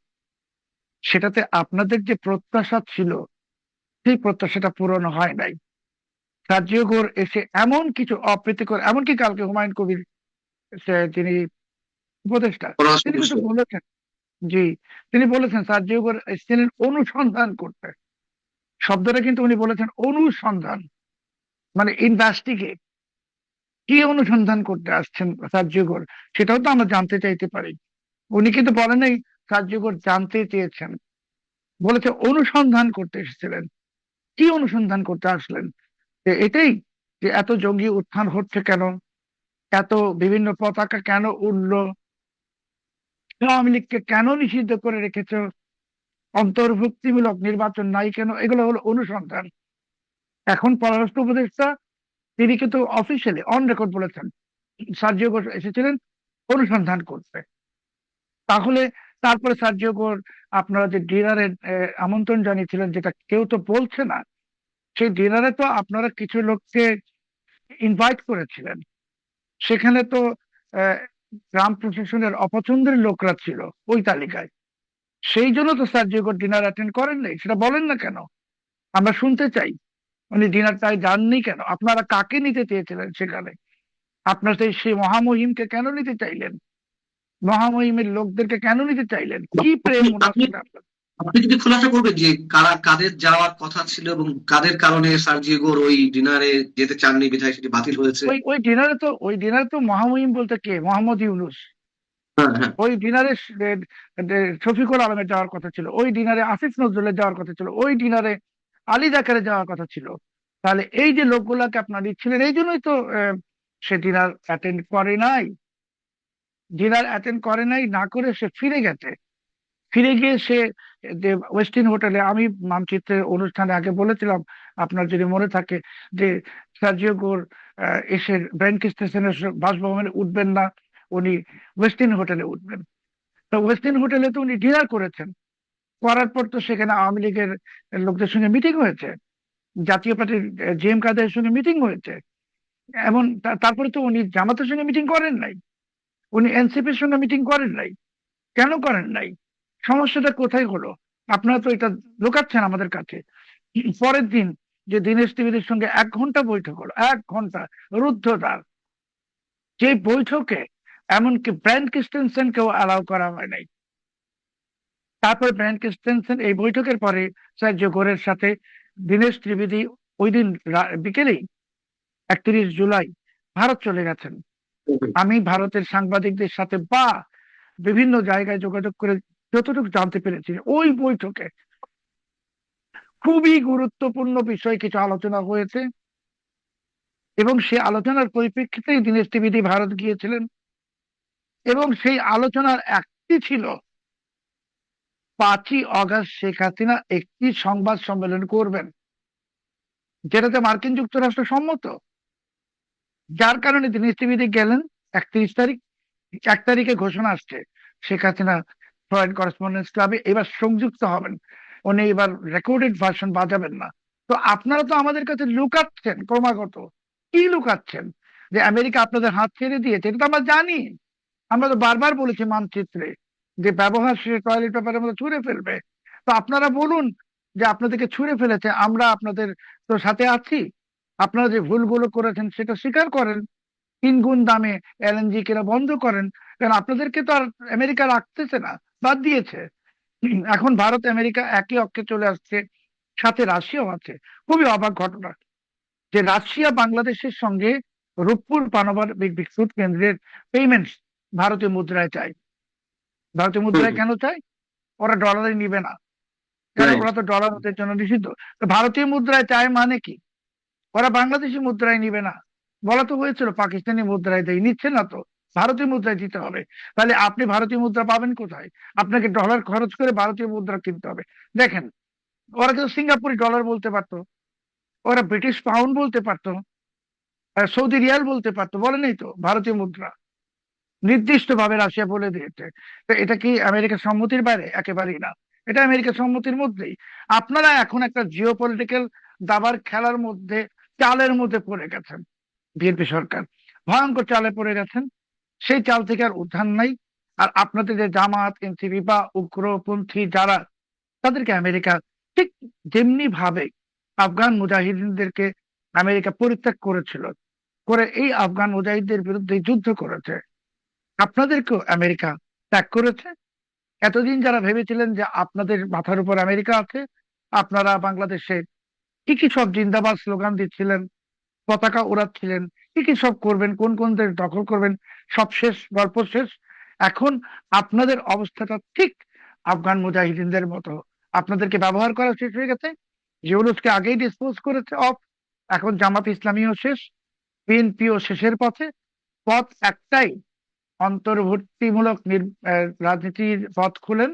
সেটাতে আপনাদের যে প্রত্যাশা ছিল, সেই প্রত্যাশাটা পূরণ হয় নাই। সার্জিও গোর এসে এমন কিছু অপ্রীতিকর, এমনকি কালকে হুমায়ুন কবির তিনি উপদেষ্টা, তিনি কিন্তু পররাষ্ট্র বলেছেন, জি, তিনি বলেছেন সার্জিও গোর এসেছিলেন অনুসন্ধান করতে। শব্দটা কিন্তু উনি বলেছেন অনুসন্ধান, মানে ইনভেস্টিগেট। কি অনুসন্ধান করতে আসছেন সার্জিও, সেটাও তো আমরা জানতে চাইতে পারি। উনি কিন্তু বলেন নাই সার্জিও জানতে চেয়েছেন, বলেছে অনুসন্ধান করতে এসেছিলেন। কি অনুসন্ধান করতে আসলেন? যে এটাই, যে এত জঙ্গি উত্থান হচ্ছে কেন, এত বিভিন্ন পতাকা কেন উঠলো, আওয়ামী লীগকে কেন নিষিদ্ধ করে রেখেছো, অন্তর্ভুক্তিমূলক নির্বাচন নাই কেন, এগুলো হলো অনুসন্ধান। এখন পররাষ্ট্র উপদেষ্টা তিনি কিন্তু অফিসিয়ালি অন রেকর্ড বলেছেন সার্জিও ঘোষ এসেছিলেন অনুসন্ধান করতে। তাহলে তারপরে সার্জিও ঘোষ আপনারা যে ডিনারে আমন্ত্রণ জানিয়েছিলেন, যেটা কেউ তো বলছে না, সেই ডিনারে তো আপনারা কিছু লোককে ইনভাইট করেছিলেন। সেখানে তো আহ, গ্রাম প্রশাসনের অপছন্দের লোকরা ছিল ওই তালিকায়। সেই জন্য তো সার্জিও ঘোষ ডিনার অ্যাটেন্ড করেন নাই, সেটা বলেন না কেন? আমরা শুনতে চাই উনি ডিনারটায় যাননি কেন। আপনারা কাকে নিতে চেয়েছিলেন সেখানে? আপনার সেই মহামহিমকে কেন নিতে চাইলেন? মহামহিমের লোকদেরকে কেন নিতে চাইলেন? কি প্রেম ওনার আপনি সাথে আপনার? আপনি যদি খোলাসা করবেন যে কারা কাদের যাওয়ার কথা ছিল এবং কাদের কারণে সার্জিও ওই ডিনারে যেতে চাননি বিধায় সেটি বাতিল হয়েছে। ওই ডিনারে তো মহামহিম বলতে কে? মোহাম্মদ ইউনূস। হ্যাঁ, হ্যাঁ। ওই ডিনারে শফিকুল আলমের যাওয়ার কথা ছিল, ওই ডিনারে আসিফ নজরুলের যাওয়ার কথা ছিল, ওই ডিনারে আলী জাকেরের যাওয়ার কথা ছিল। তাহলে এই যে লোকগুলাকে আপনার দিচ্ছিলেন, এই জন্যই তো সে ডিনার অ্যাটেন্ড করে নাই। ডিনার অ্যাটেন্ড করে নাই, না করে সে ফিরে গেছে। ফিরে গিয়ে সে যে ওয়েস্টিন হোটেলে, আমি মানচিত্রের অনুষ্ঠানে আগে বলেছিলাম, আপনার যদি মনে থাকে, যে সার্জিও গোর এসে ব্র্যান্ড স্টেশনের বাসভবনে উঠবেন না, উনি ওয়েস্টিন হোটেলে উঠবেন। তো ওয়েস্টিন হোটেলে তো উনি ডিনার করেছেন। করার পর তো সেখানে আওয়ামী লীগের লোকদের সঙ্গে মিটিং হয়েছে, জাতীয় পার্টির জিএম কাদের সঙ্গে মিটিং হয়েছে। এমন তারপরে তো উনি জামাতের সঙ্গে মিটিং করেন নাই, উনি এনসিপির সঙ্গে মিটিং করেন নাই। কেন করেন নাই? সমস্যাটা কোথায় হলো? আপনারা তো এটা লুকাচ্ছেন আমাদের কাছে। পরের দিন যে দীনেশ ত্রিবেদীর সঙ্গে 1 ঘন্টা বৈঠক হলো, 1 ঘন্টা রুদ্ধদ্বার। যে বৈঠকে এমনকি ব্রায়ান ক্রিস্টেনসেনকেও অ্যালাউ করা হয় নাই। তারপরে ব্রায়ান ক্রিস্টেনসেন এই বৈঠকের পরে সার্জিও গোরের সাথে দীনেশ ত্রিবেদী ওই দিন বিকেলেই 31 জুলাই ভারত চলে গেছেন। আমি ভারতের সাংবাদিকদের সাথে বা বিভিন্ন জায়গায় যোগাযোগ করে যতটুকু জানতে পেরেছি, ওই বৈঠকে খুবই গুরুত্বপূর্ণ বিষয় কিছু আলোচনা হয়েছে এবং সেই আলোচনার পরিপ্রেক্ষিতেই দীনেশ ত্রিবেদী ভারত গিয়েছিলেন। এবং সেই আলোচনার একটি ছিল 5ই অগস্ট শেখ হাসিনা একটি সংবাদ সম্মেলন করবেন, যেটাতে মার্কিন যুক্তরাষ্ট্র সম্মত। যার কারণে দীনেশ ত্রিবেদী গেলেন 31 তারিখ। 1 তারিখে ঘোষণা আসছে শেখ হাসিনা ফরেন করেসপন্ডেন্স ক্লাবে এবার সংযুক্ত হবেন, উনি এবার রেকর্ডেড ভার্সন বাজাবেন না। তো আপনারা তো আমাদের কাছে লুকাচ্ছেন ক্রমাগত। কি লুকাচ্ছেন? যে আমেরিকা আপনাদের হাত ছেড়ে দিয়েছে, এটা তো আমরা জানি। আমরা তো বারবার বলেছি মানচিত্রে যে ব্যবহার শেষে টয়লেট পেপারের মতো ছুঁড়ে ফেলবে। তো আপনারা বলুন যে আপনাদেরকে ছুঁড়ে ফেলেছে, আমরা আপনাদের তো সাথে আছি। আপনারা যে ভুলগুলো করেছেন সেটা স্বীকার করেন, 3 গুণ দামে এলএনজি কেনা বন্ধ করেন। কারণ আপনাদেরকে তো আর আমেরিকা রাখতেছে না, বাদ দিয়েছে। এখন ভারত আমেরিকা একই অক্ষে চলে আসছে, সাথে রাশিয়াও আছে। খুবই অবাক ঘটনা যে রাশিয়া বাংলাদেশের সঙ্গে রূপপুর পারমাণবিক বিদ্যুৎ কেন্দ্রের পেমেন্টস ভারতীয় মুদ্রায় চায়। ভারতীয় মুদ্রায় কেন চায়? ওরা ডলারে নিবে না, কারণ রাইট। ওরা তো ডলার ওদের জন্য নিষিদ্ধ। তো ভারতীয় মুদ্রায় চায় মানে কি? ওরা বাংলাদেশি মুদ্রায় নিবে না। বলা তো হয়েছিল পাকিস্তানি মুদ্রায় দেয়, নিচ্ছে না তো, ভারতীয় মুদ্রায় দিতে হবে। তাহলে আপনি ভারতীয় মুদ্রা পাবেন কোথায়? আপনাকে ডলার খরচ করে ভারতীয় মুদ্রা কিনতে হবে। দেখেন, ওরা কিন্তু সিঙ্গাপুরি ডলার বলতে পারতো, ওরা ব্রিটিশ পাউন্ড বলতে পারতো, সৌদি রিয়াল বলতে পারতো, বলে নেই তো ভারতীয় মুদ্রা। নির্দিষ্ট ভাবে রাশিয়া বলে দিয়েছে। তো এটা কি আমেরিকার সম্মতির বাইরে? একেবারেই না, এটা আমেরিকার সম্মতির মধ্যেই। আপনারা এখন একটা জিও পলিটিক্যাল দাবার খেলার মধ্যে, চালের মধ্যে পড়ে গেছেন। বিএনপি সরকার ভয়ঙ্কর চালে পড়ে গেছেন, সেই চাল থেকে আর উদ্ধার নাই। আর আপনাদের যে জামাত, এনসিপি বা উগ্রপন্থী যারা, তাদেরকে আমেরিকা ঠিক যেমনি ভাবে আফগান মুজাহিদিনদেরকে আমেরিকা পরিত্যাগ করেছিল, করে এই আফগান মুজাহিদদের বিরুদ্ধে যুদ্ধ করেছে, আপনাদেরকেও আমেরিকা ত্যাগ করেছে। এতদিন যারা ভেবেছিলেন যে আপনাদের মাথার উপর আমেরিকা আছে, আপনারা বাংলাদেশে কি কি সব জিন্দাবাদ স্লোগান দিচ্ছিলেন, পতাকা উড়াচ্ছিলেন, কি কি সব করবেন, কোন কোন দেশ দখল করবেন, সব শেষ, গল্প শেষ। এখন আপনাদের অবস্থাটা ঠিক আফগান মুজাহিদিনদের মতো। আপনাদেরকে ব্যবহার করা শেষ হয়ে গেছে। ইউনূসকে আগেই ডিসপোজ করেছে অফ। এখন জামাত ইসলামীও শেষ, বিএনপিও শেষের পথে। পথ একটাই, অন্তর্ভুক্তিমূলক রাজনীতির পথ খুলেন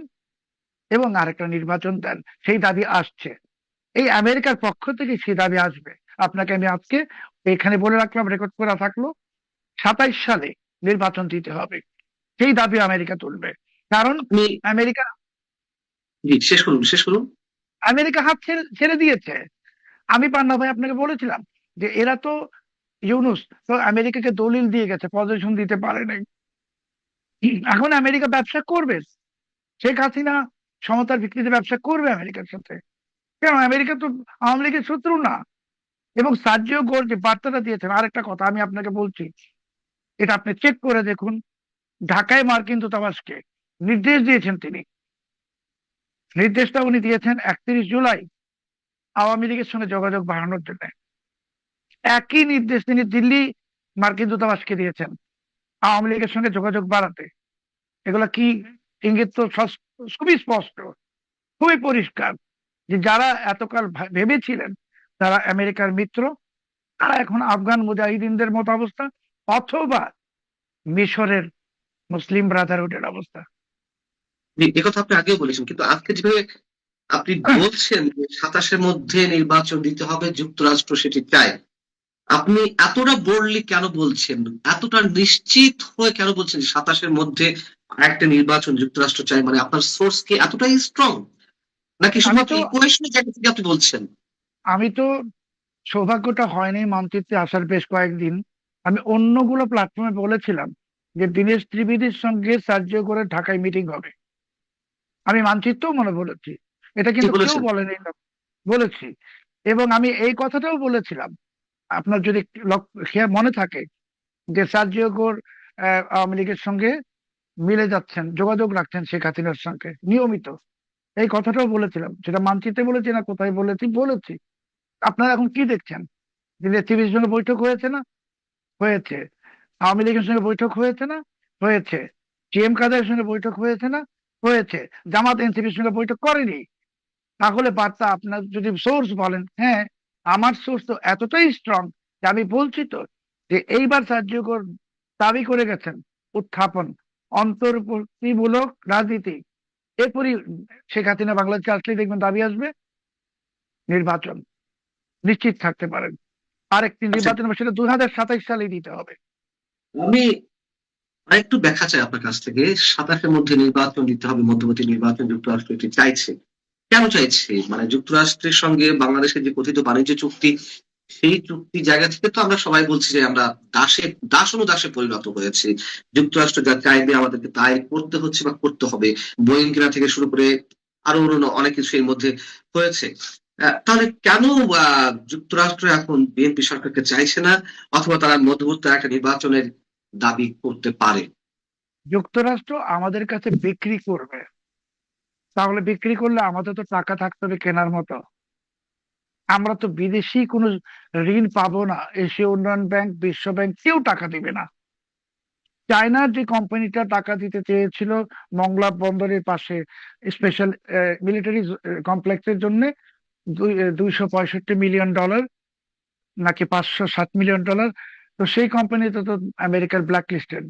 এবং আরেকটা নির্বাচন দেন। সেই দাবি আসছে, এই আমেরিকার পক্ষ থেকে সেই দাবি আসবে। আপনাকে আমি আজকে এখানে বলে রাখলাম, রেকর্ড করা থাকলো, 27 সালে নির্বাচন দিতে হবে। সেই দাবি আমেরিকা তুলবে। কারণ আপনি আমেরিকা জি, শেষ করুন, শেষ করুন। আমেরিকা হাত ছেড়ে ছেড়ে দিয়েছে। আমি পান্না ভাই আপনাকে বলেছিলাম যে এরা তো, ইউনূস তো আমেরিকাকে দলিল দিয়ে গেছে, পজিশন দিতে পারে নাই। এখন আমেরিকা ব্যবসা করবে, শেখ হাসিনা সমতার ভিত্তিতে ব্যবসা করবে আমেরিকার সাথে। কেন? আমেরিকা তো আওয়ামী লীগের শত্রু না। এবং সার্জিও গোর যে বার্তাটা দিয়েছেন, আরেকটা কথা আমি আপনাকে বলছি, এটা আপনি চেক করে দেখুন। ঢাকায় মার্কিন দূতাবাসকে নির্দেশ দিয়েছেন তিনি, নির্দেশটা উনি দিয়েছেন 31 জুলাই আওয়ামী লীগের সঙ্গে যোগাযোগ বাড়ানোর জন্য। একই নির্দেশ তিনি দিল্লি মার্কিন দূতাবাসকে দিয়েছেন আওয়ামী লীগের সঙ্গে যোগাযোগ বাড়াতে। এগুলা কি ইঙ্গিত? তো খুবই স্পষ্ট, খুবই পরিষ্কার যে যারা এতকাল ভেবেছিলেন তারা আমেরিকার মিত্র, তারা এখন আফগান মুজাহিদিনদের মতো অবস্থা, অথবা মিশরের মুসলিম ব্রাদারহুডের অবস্থা। জি, একথা আপনি আগেও বলেছেন, কিন্তু আজকে যেভাবে আপনি বলছেন যে 27-এর মধ্যে নির্বাচন দিতে হবে, যুক্তরাষ্ট্র সেটি চায়, আপনি এতটা বোল্ডলি কেন বলছেন, এতটা নিশ্চিত হয়ে কেন বলছেন যে 27-এর মধ্যে একটা নির্বাচন যুক্তরাষ্ট্র চায়? মানে আপনার সোর্স কি এতটাই স্ট্রং, নাকি আমি শুধুমাত্র তো ইকুয়েশনের জায়গা থেকে আপনি বলছেন? আমি তো সৌভাগ্যটা হয়নি মানচিত্রে আসার বেশ কয়েকদিন। আমি অন্যগুলো প্ল্যাটফর্মে বলেছিলাম যে দীনেশ ত্রিবেদীর সঙ্গে সার্জিও করে ঢাকায় মিটিং হবে। আমি মানচিত্রেও মনে বলেছি, এটা কি কিন্তু কেউ বলেছেন? বলেনি না, বলেছি। এবং আমি এই কথাটাও বলেছিলাম, আপনার যদি মনে থাকে, যে সার্জিও গোর আওয়ামী লীগের সঙ্গে মিলে যাচ্ছেন, যোগাযোগ রাখছেন শেখ হাসিনার সঙ্গে নিয়মিত। এই কথাটাও বলেছিলাম, সেটা মানচিত্রে বলেছি না কোথায় বলেছি। আপনারা এখন কি দেখছেন? দিল্লি টিভির সঙ্গে বৈঠক হয়েছে না? হয়েছে। আওয়ামী লীগের সঙ্গে বৈঠক হয়েছে না? হয়েছে। টিএম কাদের সঙ্গে বৈঠক হয়েছে না? হয়েছে। জামাত এনসিপির সঙ্গে বৈঠক করেনি। তাহলে বার্তা, আপনার যদি সোর্স বলেন, হ্যাঁ, আমার সোর্স তো এতটাই স্ট্রং যে আমি বলছি তো, যে এইবার সাহায্যকর দাবি করে গেছেন উত্থাপন, অন্তর্বর্তীমূলক রাজনীতি। এরপরই শেখ হাসিনা বাংলাদেশে আসলে দেখবেন দাবি আসবে নির্বাচন, নিশ্চিত থাকতে পারেন। আরেকটি আচ্ছা, নির্বাচন হবে, সেটা 2027 সালেই দিতে হবে। আমি আরেকটু ব্যাখ্যা চাই আপনার কাছ থেকে। 27-এর মধ্যে নির্বাচন দিতে হবে, মধ্যবর্তী নির্বাচন যুক্তরাষ্ট্র এটি চাইছে। কেন চাইছে? মানে যুক্তরাষ্ট্রের সঙ্গে বাংলাদেশের যে কথিত বাণিজ্য চুক্তি, সেই চুক্তি জায়গা থেকে তো আমরা সবাই বলছি যে আমরা দাস অনুদাসে পরিণত হয়েছি। যুক্তরাষ্ট্র যা চাইবে আমাদেরকে তাই করতে হচ্ছে বা করতে হবে। বোয়িং কেনা থেকে শুরু করে আরো অন্যান্য অনেক কিছু এর মধ্যে হয়েছে। তাহলে কেন যুক্তরাষ্ট্র এখন বিএনপি সরকারকে চাইছে না, অথবা তারা মধ্যবর্তী একটা নির্বাচনের দাবি করতে পারে? যুক্তরাষ্ট্র আমাদের কাছে বিক্রি করবে, তাহলে বিক্রি করলে আমাদের তো টাকা থাকতে হবে কেনার মতো। আমরা তো বিদেশি কোনো ঋণ পাবো না, এশীয় উন্নয়ন ব্যাংক, বিশ্ব ব্যাংক কেউ টাকা দিবে না। চায়নার যে কোম্পানিটা টাকা দিতে চেয়েছিল মংলা বন্দরের পাশে স্পেশাল মিলিটারি কমপ্লেক্সের জন্য, $265 মিলিয়ন নাকি $507 মিলিয়ন, তো সেই কোম্পানিতে তো আমেরিকার ব্ল্যাক লিস্টেড।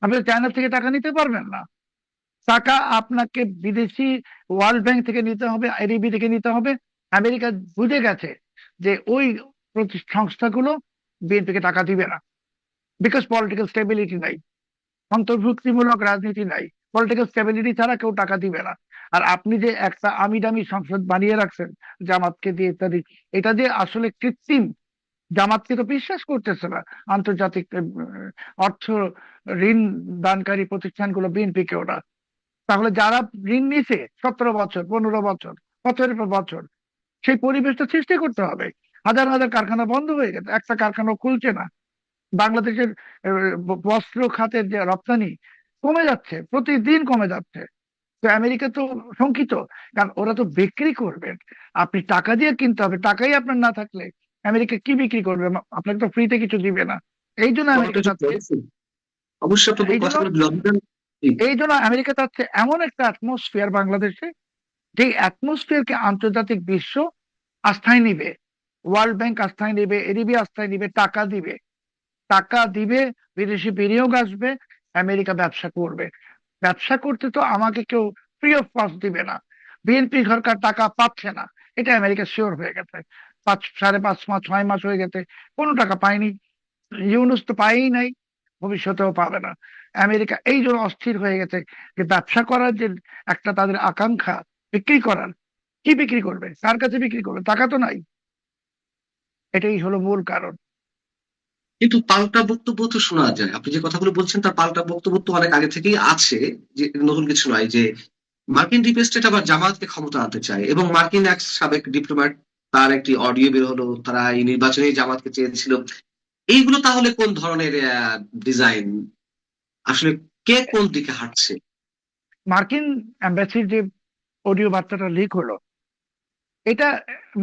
আপনি চায়না থেকে টাকা নিতে পারবেন না। টাকা আপনাকে বিদেশি ওয়ার্ল্ড ব্যাংক থেকে নিতে হবে, আইডিবি থেকে নিতে হবে। আমেরিকা বুঝে গেছে যে ওই সংস্থাগুলো বিএনপিকে টাকা দিবে না, বিকজ পলিটিক্যাল স্টেবিলিটি নাই, অন্তর্ভুক্তিমূলক রাজনীতি নাই। পলিটিক্যাল স্টেবিলিটি ছাড়া কেউ টাকা দিবে না। আর আপনি যে একটা আমি দামি সংসদ বানিয়ে রাখছেন জামাতকে দিয়ে ইত্যাদি, এটা যে আসলে কৃত্রিম। জামাতকে তো বিশ্বাস করতেছে না আন্তর্জাতিক অর্থ ঋণ দানকারী প্রতিষ্ঠানগুলো, বিএনপি কে ওরা। তাহলে যারা ঋণ নিছে 17 বছর, 15 বছর, বছরের পর বছর, সেই পরিবেশটা সৃষ্টি করতে হবে। হাজার হাজার কারখানা বন্ধ হয়ে গেছে, একটা কারখানা খুলছে না। বাংলাদেশের বস্ত্র খাতের যে রপ্তানি কমে যাচ্ছে, প্রতিদিন কমে যাচ্ছে। তো আমেরিকা তো শঙ্কিত, কারণ ওরা তো বিক্রি করবেন। আপনি টাকা দিয়ে কিনতে হবে, টাকাই আপনার না থাকলে আমেরিকা কি বিক্রি করবে? আপনাকে তো ফ্রিতে কিছু দিবে না। এই জন্য কথাটা আমেরিকা একটু চাচ্ছে, বলছেন। অবশ্যই আপনার এই জন্য কথাগুলো বিলম্বিত। জি। এই জন্য আমেরিকা চাচ্ছে এমন একটা অ্যাটমসফিয়ার বাংলাদেশে, যে অ্যাটমসফিয়ারকে আন্তর্জাতিক বিশ্ব আস্থায় নিবে, ওয়ার্ল্ড ব্যাংক আস্থায় নিবে, এডিবি আস্থায় নিবে, টাকা দিবে। টাকা দিবে, বিদেশি বিনিয়োগ আসবে, আমেরিকা ব্যবসা করবে। ব্যবসা করতে তো আমাকে কেউ ফ্রি অফ কস্ট দিবে না। বিএনপি সরকার টাকা পাচ্ছে না, এটা আমেরিকা শিওর হয়ে গেছে। 5.5 মাস 6 মাস হয়ে গেছে, কোনো টাকা পায়নি। ইউনুস তো পায়ই নাই, ভবিষ্যতেও পাবে না। আমেরিকা এই জন্য অস্থির হয়ে গেছে যে ব্যবসা করার যে একটা তাদের আকাঙ্ক্ষা, বিক্রি করার, কি বিক্রি করবে, কার কাছে বিক্রি করবে? টাকা তো নাই। এটাই হলো মূল কারণ। কিন্তু পাল্টা বক্তব্য তো শোনা যায়। আপনি যে কথাগুলো বলছেন তার পাল্টা বক্তব্য তো অনেক আগে থেকেই আছে, যে নতুন কিছু নয়, যে মার্কিন ডিপ স্টেট আবার জামায়াতকে ক্ষমতা আনতে চায়, এবং মার্কিন এক সাবেক ডিপ্লোম্যাট, তার একটি অডিও বের হলো, তারা এই নির্বাচনে জামাতকে চেয়েছিল। এইগুলো তাহলে কোন ধরনের ডিজাইন? আসলে কে কোন দিকে হাঁটছে? মার্কিন এম্বাসির যে অডিও বার্তাটা লিক হলো, এটা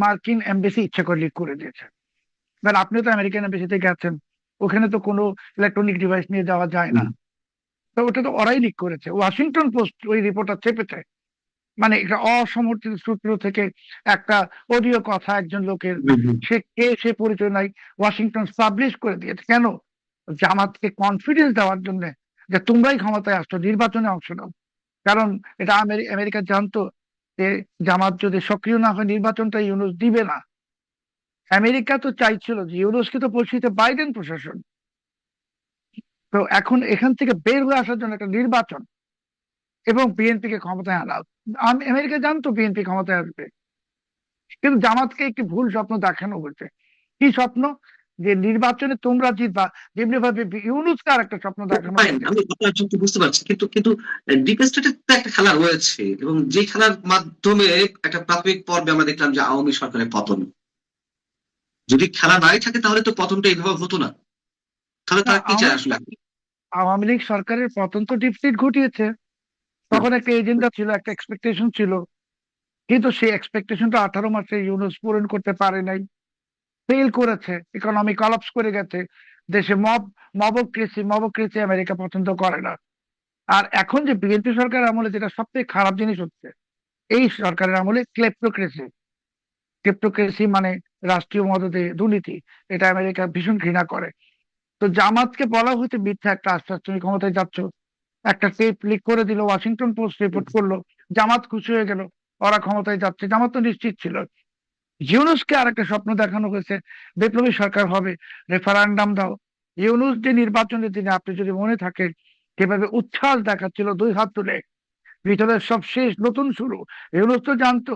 মার্কিন এমবেসি ইচ্ছা করে লিক করে দিয়েছে। কারণ আপনি তো আমেরিকান এমবেসিতে গেছেন, ওখানে তো কোনো ইলেকট্রনিক ডিভাইস নিয়ে যাওয়া যায় না। হুম, তো ওটা তো ওরাই লিক করেছে, ওয়াশিংটন পোস্ট ওই রিপোর্টটা চেপেছে। মানে এটা অসমর্থিত সূত্র থেকে একটা অডিও কথা একজন লোকের, হুম, হুম। সে কে সে পরিচয় নাই, ওয়াশিংটন পাবলিশ করে দিয়েছে। কেন? জামাতকে কনফিডেন্স দেওয়ার জন্য, যে তোমরাই ক্ষমতায় আসছো, নির্বাচনে অংশ নাও। কারণ এটা আমেরিকা জানতো যে জামাত যদি সক্রিয় না হয় নির্বাচনটা ইউনুস দিবে না। আমেরিকা তো চাইছিল যে ইউনুসকে তো পরিস্থিতি বাইডেন প্রশাসন, তো এখন এখান থেকে বের হয়ে আসার জন্য একটা নির্বাচন এবং বিএনপি কে ক্ষমতায় আনা। আমেরিকা জানতো বিএনপি ক্ষমতায় আসবে, কিন্তু জামাতকে একটি ভুল স্বপ্ন দেখানো হয়েছে। কি স্বপ্ন? যে নির্বাচনে তোমরা জিতবা, যেমনি ভাবে ইউনুসকে আর একটা স্বপ্ন দেখানো ফাইন, হয়েছে। আমি আপনার যুক্তি বুঝতে পারছি, কিন্তু কিন্তু ডিপ স্টেটের তো একটা খেলা রয়েছে, এবং যে খেলার মাধ্যমে একটা প্রাথমিক পর্বে আমরা দেখলাম যে আওয়ামী সরকারের পতন। যদি খেলা নাই থাকে তাহলে তো পতনটা এইভাবে হতো না। তাহলে না, তারা কি চায় আসলে? আওয়ামী লীগ সরকারের পতন তো ডিপসিট ঘটিয়েছে। তখন একটা এজেন্ডা ছিল, একটা এক্সপেকটেশন ছিল, কিন্তু সেই এক্সপেকটেশনটা 18 মাসে ইউনুস পূরণ করতে পারে নাই, ফেল করেছে, ইকোনমি কলাপস করে গেছে, দেশে মবক্রেসি আমেরিকা পছন্দ করে না। আর এখন যে বিএনপি সরকার আমলে যেটা সবথেকে খারাপ জিনিস হচ্ছে, এই সরকারের আমলে ক্লেপ্টোক্রেসি মানে রাষ্ট্রীয় মদতে দুর্নীতি, এটা আমেরিকা ভীষণ ঘৃণা করে। তো জামাতকে বলা হয়েছে মিথ্যা একটা আশ্বাস, তুমি ক্ষমতায় যাচ্ছ, একটা টেপ লিক করে দিল, ওয়াশিংটন পোস্ট রিপোর্ট করলো, জামাত খুশি হয়ে গেল, ওরা ক্ষমতায় যাচ্ছে। জামাত তো নিশ্চিত ছিল। ইউনুসকে আর একটা স্বপ্ন দেখানো হয়েছে, বিপ্লবী সরকার হবে, রেফারেন্ডাম দাও। ইউনুস যে নির্বাচনের দিনে, আপনি যদি মনে থাকে, কিভাবে উচ্ছ্বাস দেখাচ্ছিল 2 হাত তুলে, ভিতরের সব শেষ, নতুন শুরু। ইউনুস তো জানতো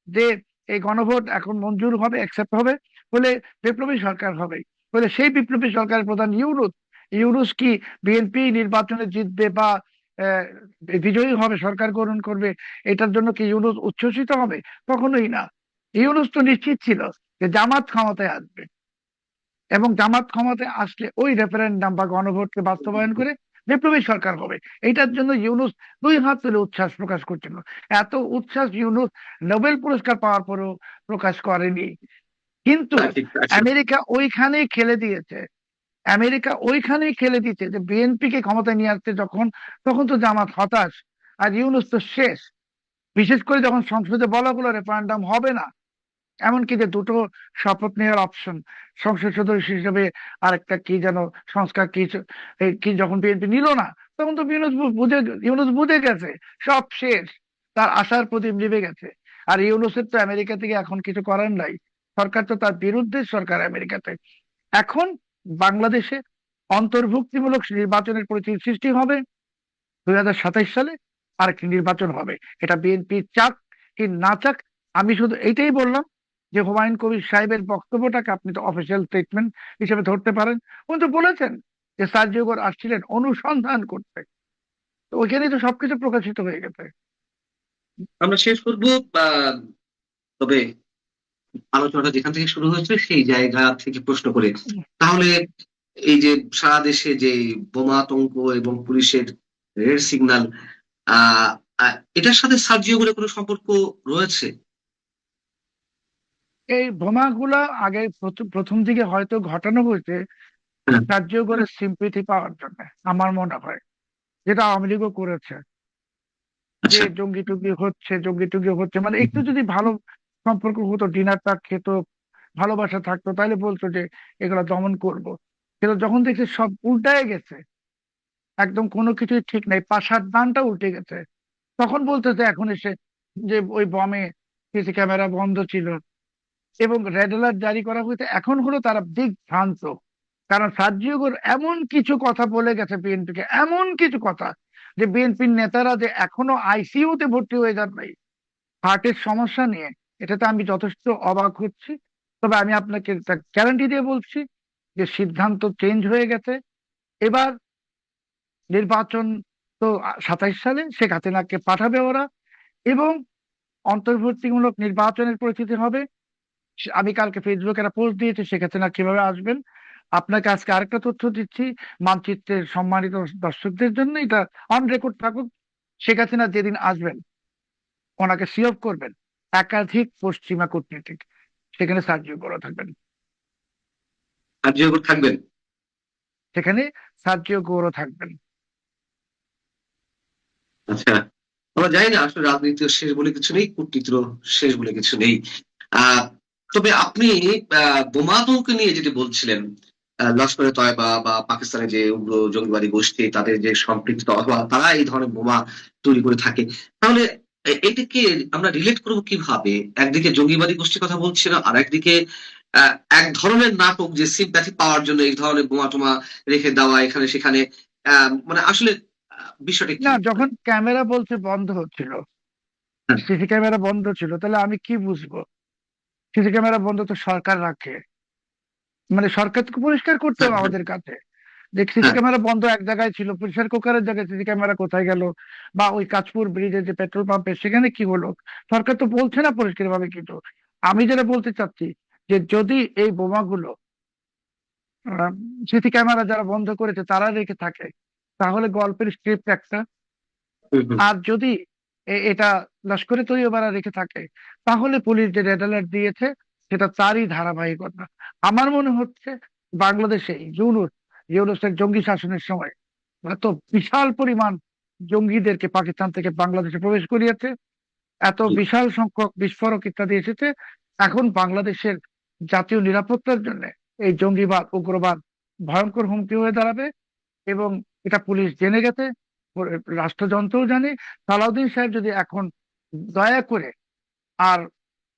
যে এই গণভোট এখন মঞ্জুর হবে, অ্যাকসেপ্ট হবে, বলে বিপ্লবী সরকার হবে, বলে সেই বিপ্লবী সরকারের প্রধান ইউনুস। ইউনুস কি বিএনপি নির্বাচনে জিতবে বা আহ, বিজয়ী হবে, সরকার গঠন করবে, এটার জন্য কি ইউনুস উচ্ছ্বসিত হবে? কখনোই না। ইউনুস তো নিশ্চিত ছিল যে জামাত ক্ষমতায় আসবে, এবং জামাত ক্ষমতায় আসলে ওই রেফারেন্ডাম বা গণভোটকে বাস্তবায়ন করে বিপ্লবী সরকার হবে। এটার জন্য ইউনুস 2 হাত তুলে উচ্ছ্বাস প্রকাশ করছিল। এত উচ্ছ্বাস ইউনুস নোবেল পুরস্কার পাওয়ার পরেও প্রকাশ করেনি। কিন্তু তা ঠিক, তা ঠিক। আমেরিকা ওইখানেই খেলে দিয়েছে। আমেরিকা ওইখানেই খেলে দিচ্ছে যে বিএনপি কে ক্ষমতায় নিয়ে আসছে যখন, তখন তো জামাত হতাশ, আর ইউনুস তো শেষ। বিশেষ করে যখন সংসদে বলা হলো রেফারেন্ডাম হবে না, এমনকি যে দুটো শপথ নেওয়ার অপশন, সংসদ সদস্য হিসেবে আরেকটা কি যেন সংস্কার কি কি যখন বিএনপি নিল না, তখন তো ইউনুস বুঝে গেছে সব শেষ, তার আশার প্রদীপ নিভে গেছে। আর ইউনুসের তো আমেরিকা থেকে এখন কিছু করার নাই, সরকার তো তার বিরুদ্ধে সরকার আমেরিকাতে। এখন বাংলাদেশে অন্তর্ভুক্তিমূলক নির্বাচনের পরিস্থিতি সৃষ্টি হবে 2027 সালে, আরেকটি নির্বাচন হবে। এটা বিএনপি চাক কি না চাক, আমি শুধু এইটাই বললাম যে হুমায়ুন কবির সাহেবের বক্তব্যটাকে আপনি তো অফিসিয়াল স্টেটমেন্ট হিসেবে ধরতে পারেন। উনি তো বলেছেন যে সার্জিও আসছিলেন অনুসন্ধান করতে, তো ওইখানেই তো সবকিছু প্রকাশিত হয়ে গেছে। আমরা শেষ করবো। আহ, তবে আলোচনাটা যেখান থেকে শুরু হয়েছে সেই জায়গা থেকে প্রশ্ন করে, তাহলে এই যে সারা দেশে যে বোমা আতঙ্ক এবং পুলিশের রেড সিগন্যাল, আহ এটার সাথে সার্জিও বলে কোনো সম্পর্ক রয়েছে? এই বোমাগুলা আগে প্রথম দিকে হয়তো ঘটানো হয়েছে হ্যাঁ, সার্জিও সিম্পিথি পাওয়ার জন্য, আমার মনে হয়, যেটা আওয়ামী লীগও করেছে, যে আচ্ছা। জঙ্গি টঙ্গি হচ্ছে, মানে একটু যদি ভালো সম্পর্ক হতো, ডিনারটা খেত, ভালোবাসা থাকতো, তাহলে বলতো যে এগুলো দমন করব। কিন্তু যখন দেখছে সব উল্টায় গেছে, একদম কোনো কিছুই ঠিক নাই, পাশার দানটা উল্টে গেছে, তখন বলতেছে এখন এসে যে ওই বমে সিসি ক্যামেরা বন্ধ ছিল এবং রেড অ্যালার্ট জারি করা হয়েছে, এখন হলো তারা দিক ভ্রান্ত। কারণ সার্জিও এমন কিছু কথা বলে গেছে বিএনপি কে, এমন কিছু কথা, যে বিএনপির নেতারা যে এখনো আইসিইউ তে ভর্তি হয়ে যান নাই হার্টের সমস্যা নিয়ে, এটাতে আমি যথেষ্ট অবাক হচ্ছি। তবে আমি আপনাকে গ্যারান্টি দিয়ে বলছি যে সিদ্ধান্ত চেঞ্জ হয়ে গেছে। এবার নির্বাচন তো 27 সালে শেখ হাসিনাকে পাঠাবে ওরা, এবং অন্তর্বর্তীমূলক নির্বাচনের পরিস্থিতি হবে। আমি কালকে ফেসবুকে একটা পোস্ট দিয়েছি শেখ হাসিনা কিভাবে আসবেন। আপনাকে আজকে আরেকটা তথ্য দিচ্ছি, মানচিত্রের সম্মানিত দর্শকদের জন্য, এটা অন রেকর্ড থাকুক। শেখ হাসিনা যেদিন আসবেন, ওনাকে সিওফ করবেন একাধিক পশ্চিমা কূটনীতিক, সেখানে সার্জিও গড়া থাকবেন, সার্জিও থাকবেন। সেখানে সার্জিও গৌরব থাকবেন। আচ্ছা, আমরা জানি না আসলে রাজনীতির শেষ বলে কিছু নেই, কূটনীতির শেষ বলে কিছু নেই। আহ তবে আপনি বোমা আতঙ্ক নিয়ে যেটি বলছিলেন, লস্করে তয়বা বা পাকিস্তানের যে উগ্র জঙ্গিবাদী গোষ্ঠী, তাদের যে সম্পৃক্ততা অথবা তারা এই ধরনের বোমা তৈরি করে থাকে, তাহলে এটাকে আমরা রিলেট করবো কিভাবে? একদিকে জঙ্গিবাদী গোষ্ঠীর কথা বলছিল, আর একদিকে এক ধরনের নাটক যে সিম্প্যাথি পাওয়ার জন্য এই ধরনের বোমা টোমা রেখে দেওয়া এখানে সেখানে, মানে আসলে বিষয়টা কি? না, যখন ক্যামেরা বলছে বন্ধ হচ্ছিল, হ্যাঁ, সিসি ক্যামেরা বন্ধ ছিল, তাহলে আমি কি বুঝবো? সিসি ক্যামেরা বন্ধ তো সরকার রাখে, মানে সরকারকে পরিষ্কার করতে হ্যাঁ, হবে হ্যাঁ, আমাদের কাছে। যে সিসি হ্যাঁ, ক্যামেরা বন্ধ এক জায়গায় ছিল, প্রেসার কুকারের জায়গায় সিসি ক্যামেরা কোথায় গেল? বা ওই কাঁচপুর ব্রিজের যে পেট্রোল পাম্পে সেখানে কি হলো? সরকার তো বলছে না পরিষ্কার ভাবে কিছু। আমি যেটা বলতে চাচ্ছি যে যদি এই বোমাগুলো সিসি ক্যামেরা যারা বন্ধ করেছে তারা রেখে থাকে, তাহলে গল্পের স্ক্রিপ্ট একটা। হুম, হুম। আর যদি এটা লস্করে তৈয়বারা রেখে থাকে, তাহলে পুলিশ যে রেড অ্যালার্ট দিয়েছে সেটা তারই ধারাবাহিকতা। আমার মনে হচ্ছে বাংলাদেশে ইউনূসের জঙ্গি শাসনের সময় এত বিশাল পরিমাণ জঙ্গিদেরকে পাকিস্তান থেকে বাংলাদেশে প্রবেশ করিয়েছে, এত জি। বিশাল সংখ্যক বিস্ফোরক ইত্যাদি এসেছে, এখন বাংলাদেশের জাতীয় নিরাপত্তার জন্য এই জঙ্গিবাদ উগ্রবাদ ভয়ঙ্কর হুমকি হয়ে দাঁড়াবে। এবং এটা পুলিশ জেনে গেছে, রাষ্ট্রযন্ত্রও জানে। সালাউদ্দিন সাহেব যদি এখন দয়া করে আর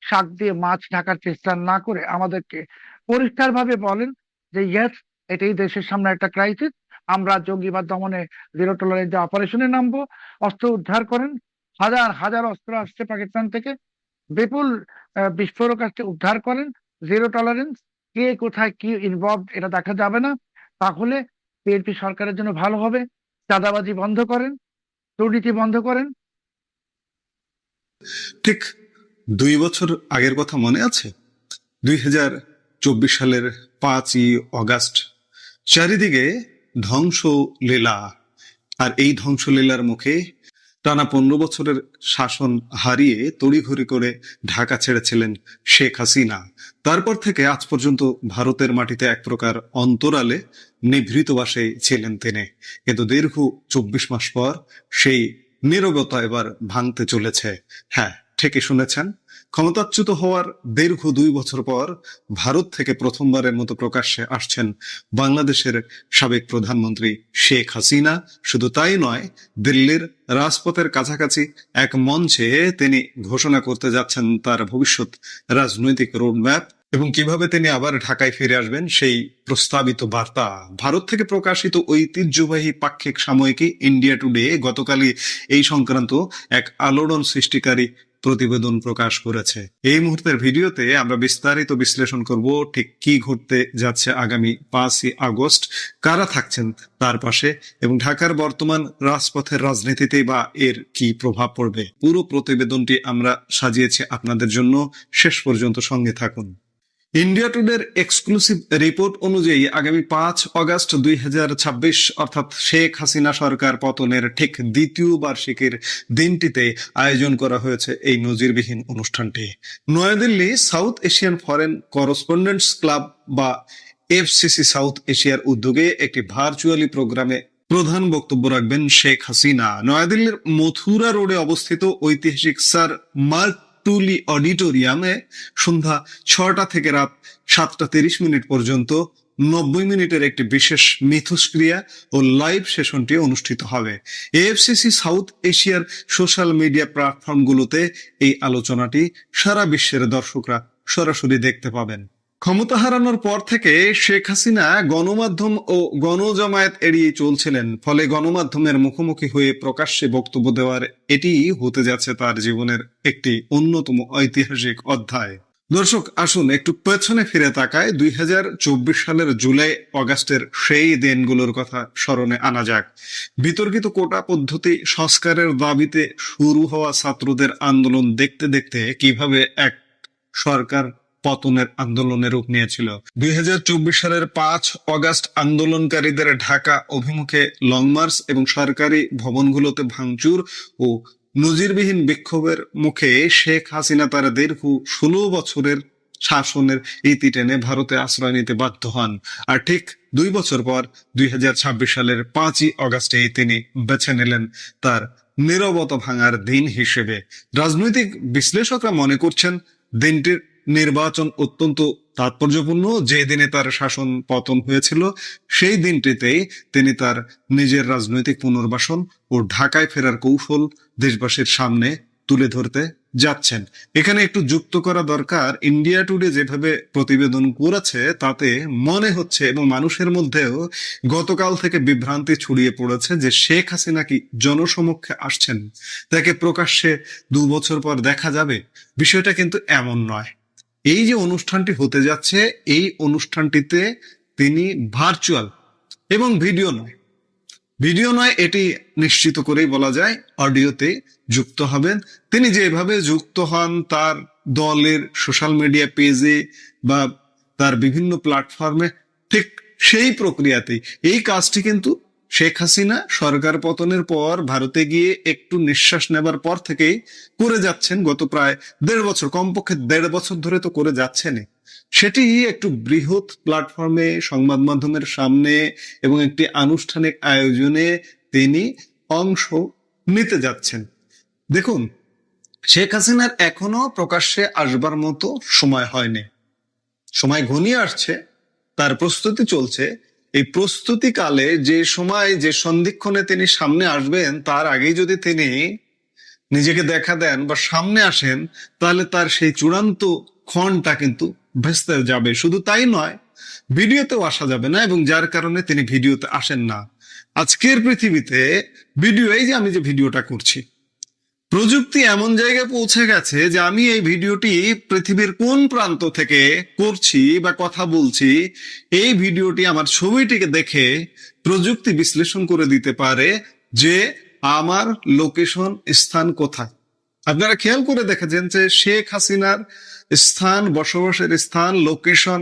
শাক দিয়ে মাছ ঢাকার চেষ্টা না করে আমাদেরকে পরিষ্কারভাবে বলেন যে ইয়েস, এটাই দেশের সামনে একটা ক্রাইসিস, আমরা জঙ্গিবাদ দমনে জিরো টলারেন্স অপারেশনে নামবো, অস্ত্র উদ্ধার করেন। হাজার হাজার অস্ত্র আসছে পাকিস্তান থেকে, বিপুল বিস্ফোরক আসছে, উদ্ধার করেন। জিরো টলারেন্স, কে কোথায় কি ইনভলভ এটা দেখা যাবে না। তাহলে বিএনপি সরকারের জন্য ভালো হবে। চাঁদাবাজি বন্ধ করেন, দুর্নীতি বন্ধ করেন। ঠিক 2 বছর আগের কথা মনে আছে? 2024 সালের 5ই অগাস্ট চারিদিকে ধ্বংসলীলা। আর এই ধ্বংসলীলার মুখে টানা 15 বছরের শাসন হারিয়ে তড়িঘড়ি করে ঢাকা ছেড়েছিলেন শেখ হাসিনা। তারপর থেকে আজ পর্যন্ত ভারতের মাটিতে এক প্রকার অন্তরালে নিভৃতবাসে ছিলেন তিনি। কিন্তু দীর্ঘ 24 মাস পর সেই নীরবতা এবার ভাঙতে চলেছে। হ্যাঁ, ঠিকই শুনেছেন, ক্ষমতাচ্যুত হওয়ার দীর্ঘ 2 বছর পর ভারত থেকে প্রথমবারের মতো প্রকাশ্যে আসছেন বাংলাদেশের সাবেক প্রধানমন্ত্রী শেখ হাসিনা। শুধু তাই নয়, দিল্লির রাজপথের কাছাকাছি এক মঞ্চে তিনি ঘোষণা করতে যাচ্ছেন তার ভবিষ্যৎ রাজনৈতিক রোডম্যাপ এবং কিভাবে তিনি আবার ঢাকায় ফিরে আসবেন সেই প্রস্তাবিত বার্তা। ভারত থেকে প্রকাশিত ঐতিহ্যবাহী পাক্ষিক সাময়িকী ইন্ডিয়া টুডে গতকালই এই সংক্রান্ত এক আলোড়ন সৃষ্টিকারী প্রতিবেদন প্রকাশ করেছে। এই মুহূর্তের ভিডিওতে আমরা বিস্তারিত বিশ্লেষণ করব ঠিক কি ঘটতে যাচ্ছে আগামী 5ই আগস্ট, কারা থাকছেন তার পাশে এবং ঢাকার বর্তমান রাজপথের রাজনীতিতে বা এর কি প্রভাব পড়বে। পুরো প্রতিবেদনটি আমরা সাজিয়েছি আপনাদের জন্য, শেষ পর্যন্ত সঙ্গে থাকুন। ইন্ডিয়া টুডের এক্সক্লুসিভ রিপোর্ট অনুযায়ী আগামী 5 আগস্ট 2026 অর্থাৎ শেখ হাসিনা সরকার পতনের ঠিক দ্বিতীয় বার্ষিকীর দিনটিতে আয়োজন করা হয়েছে এই নজিরবিহীন অনুষ্ঠানটি। New Delhi South Asian Foreign Correspondents Club বা এফসিসি সাউথ এশিয়ার উদ্যোগে একটি ভার্চুয়ালি প্রোগ্রামে প্রধান বক্তব্য রাখবেন শেখ হাসিনা। নয়াদিল্লির মথুরা রোডে অবস্থিত ঐতিহাসিক স্যার মার্ক টুলি অডিটোরিয়ামে সন্ধ্যা 6টা থেকে রাত 7টা 30 মিনিট পর্যন্ত 90 মিনিটের একটি বিশেষ মিথস্ক্রিয়া ও লাইভ সেশনটি অনুষ্ঠিত হবে। এএফসিসি সাউথ এশিয়ার সোশ্যাল মিডিয়া প্ল্যাটফর্মগুলোতে এই আলোচনাটি সারা বিশ্বের দর্শকরা সরাসরি দেখতে পাবেন। ক্ষমতা হারানোর পর থেকে শেখ হাসিনা গণমাধ্যম ও গণজামায়াত এড়িয়ে চলছিলেন, ফলে গণমাধ্যমের মুখোমুখি হয়ে প্রকাশ্যে বক্তব্য দেওয়ার এটি হতে যাচ্ছে তার জীবনের একটি অন্যতম ঐতিহাসিক অধ্যায়। দর্শক, আসুন একটু পেছনে ফিরে তাকায় 2024 সালের জুলাই আগস্টের সেই দিনগুলোর কথা স্মরণে আনা যাক। বিতর্কিত কোটা পদ্ধতি সংস্কারের দাবিতে শুরু হওয়া ছাত্রদের আন্দোলন দেখতে দেখতে কিভাবে এক সরকার পতনের আন্দোলনের রূপ নিয়েছিল। 2024 সালের 5 আগস্ট আন্দোলনকারীদের ঢাকা অভিমুখে লং মার্চ এবং সরকারি ভবনগুলোতে ভাঙচুর ও নজিরবিহীন বিক্ষোভের মুখে শেখ হাসিনা তার দীর্ঘ 16 বছরের শাসনের ইতি টেনে ভারতে আশ্রয় নিতে বাধ্য হন। আর ঠিক 2 বছর পর 2026 সালের 5ই আগস্টে তিনি বেছে নিলেন তার নীরবতা ভাঙার দিন হিসেবে। রাজনৈতিক বিশ্লেষকরা মনে করছেন দিনটির নির্বাচন অত্যন্ত তাৎপর্যপূর্ণ। যে দিনে তার শাসন পতন হয়েছিল সেই দিনটিতেই তিনি তার নিজের রাজনৈতিক পুনর্বাসন ও ঢাকায় ফেরার কৌশল দেশবাসীর সামনে তুলে ধরতে যাচ্ছেন। এখানে একটু যুক্ত করা দরকার, ইন্ডিয়া টুডে যেভাবে প্রতিবেদন করেছে তাতে মনে হচ্ছে এবং মানুষের মধ্যেও গতকাল থেকে বিভ্রান্তি ছড়িয়ে পড়েছে যে শেখ হাসিনা কি জনসমক্ষে আসছেন, তাকে প্রকাশ্যে 2 বছর পর দেখা যাবে। বিষয়টা কিন্তু এমন নয়। এই যে অনুষ্ঠানটি হতে যাচ্ছে, এই অনুষ্ঠানটিতে তিনি ভার্চুয়াল এবং ভিডিও নয় এটি নিশ্চিত করেই বলা যায়, অডিওতে যুক্ত হবেন। তিনি যেভাবে যুক্ত হন তার দলের সোশ্যাল মিডিয়া পেজে বা তার বিভিন্ন প্ল্যাটফর্মে ঠিক সেই প্রক্রিয়াতেই এই কাজটি কিন্তু শেখ হাসিনা সরকার পতনের পর ভারতে গিয়ে একটু নিঃশ্বাস নেবার পর থেকেই করে যাচ্ছেন। গত প্রায় 1.5 বছর, কমপক্ষে 1.5 বছর ধরে তো করে যাচ্ছেনই। সেটি একটু বৃহৎ প্ল্যাটফর্মে, সংবাদ মাধ্যমের সামনে এবং একটি আনুষ্ঠানিক আয়োজনে তিনি অংশ নিতে যাচ্ছেন। দেখুন, শেখ হাসিনার এখনো প্রকাশ্যে আসবার মতো সময় হয়নি, সময় ঘনিয়ে আসছে, তার প্রস্তুতি চলছে। এই প্রস্তুতি কালে যে সময়, যে সন্ধিক্ষণে তিনি সামনে আসবেন, তার আগেই যদি তিনি নিজেকে দেখা দেন বা সামনে আসেন, তাহলে তার সেই চূড়ান্ত ক্ষণটা কিন্তু ভেস্তে যাবে। শুধু তাই নয়, ভিডিওতেও আসা যাবে না, এবং যার কারণে তিনি ভিডিওতে আসেন না। আজকের পৃথিবীতে ভিডিও, এই যে আমি যে ভিডিওটা করছি, প্রযুক্তি এমন জায়গায় পৌঁছে গেছে যে আমি এই ভিডিওটি পৃথিবীর কোন প্রান্ত থেকে করছি বা কথা বলছি, এই ভিডিওটি আমার ছবিটিকে দেখে প্রযুক্তি বিশ্লেষণ করে দিতে পারে যে আমার লোকেশন, স্থান কোথায়। আপনারা খেয়াল করে দেখেছেন যে শেখ হাসিনার স্থান, বসবাসের স্থান, লোকেশন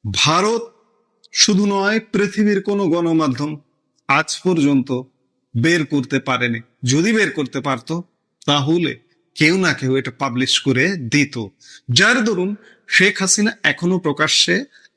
ভারত শুধু নয়, পৃথিবীর কোনো গণমাধ্যম আজ পর্যন্ত বের করতে পারেনি। যদি বের করতে পারতো, তাহলে কেউ না কেউ এটা পাবলিশ করে দিত। যার দরুন শেখ হাসিনা এখনো প্রকাশ্যে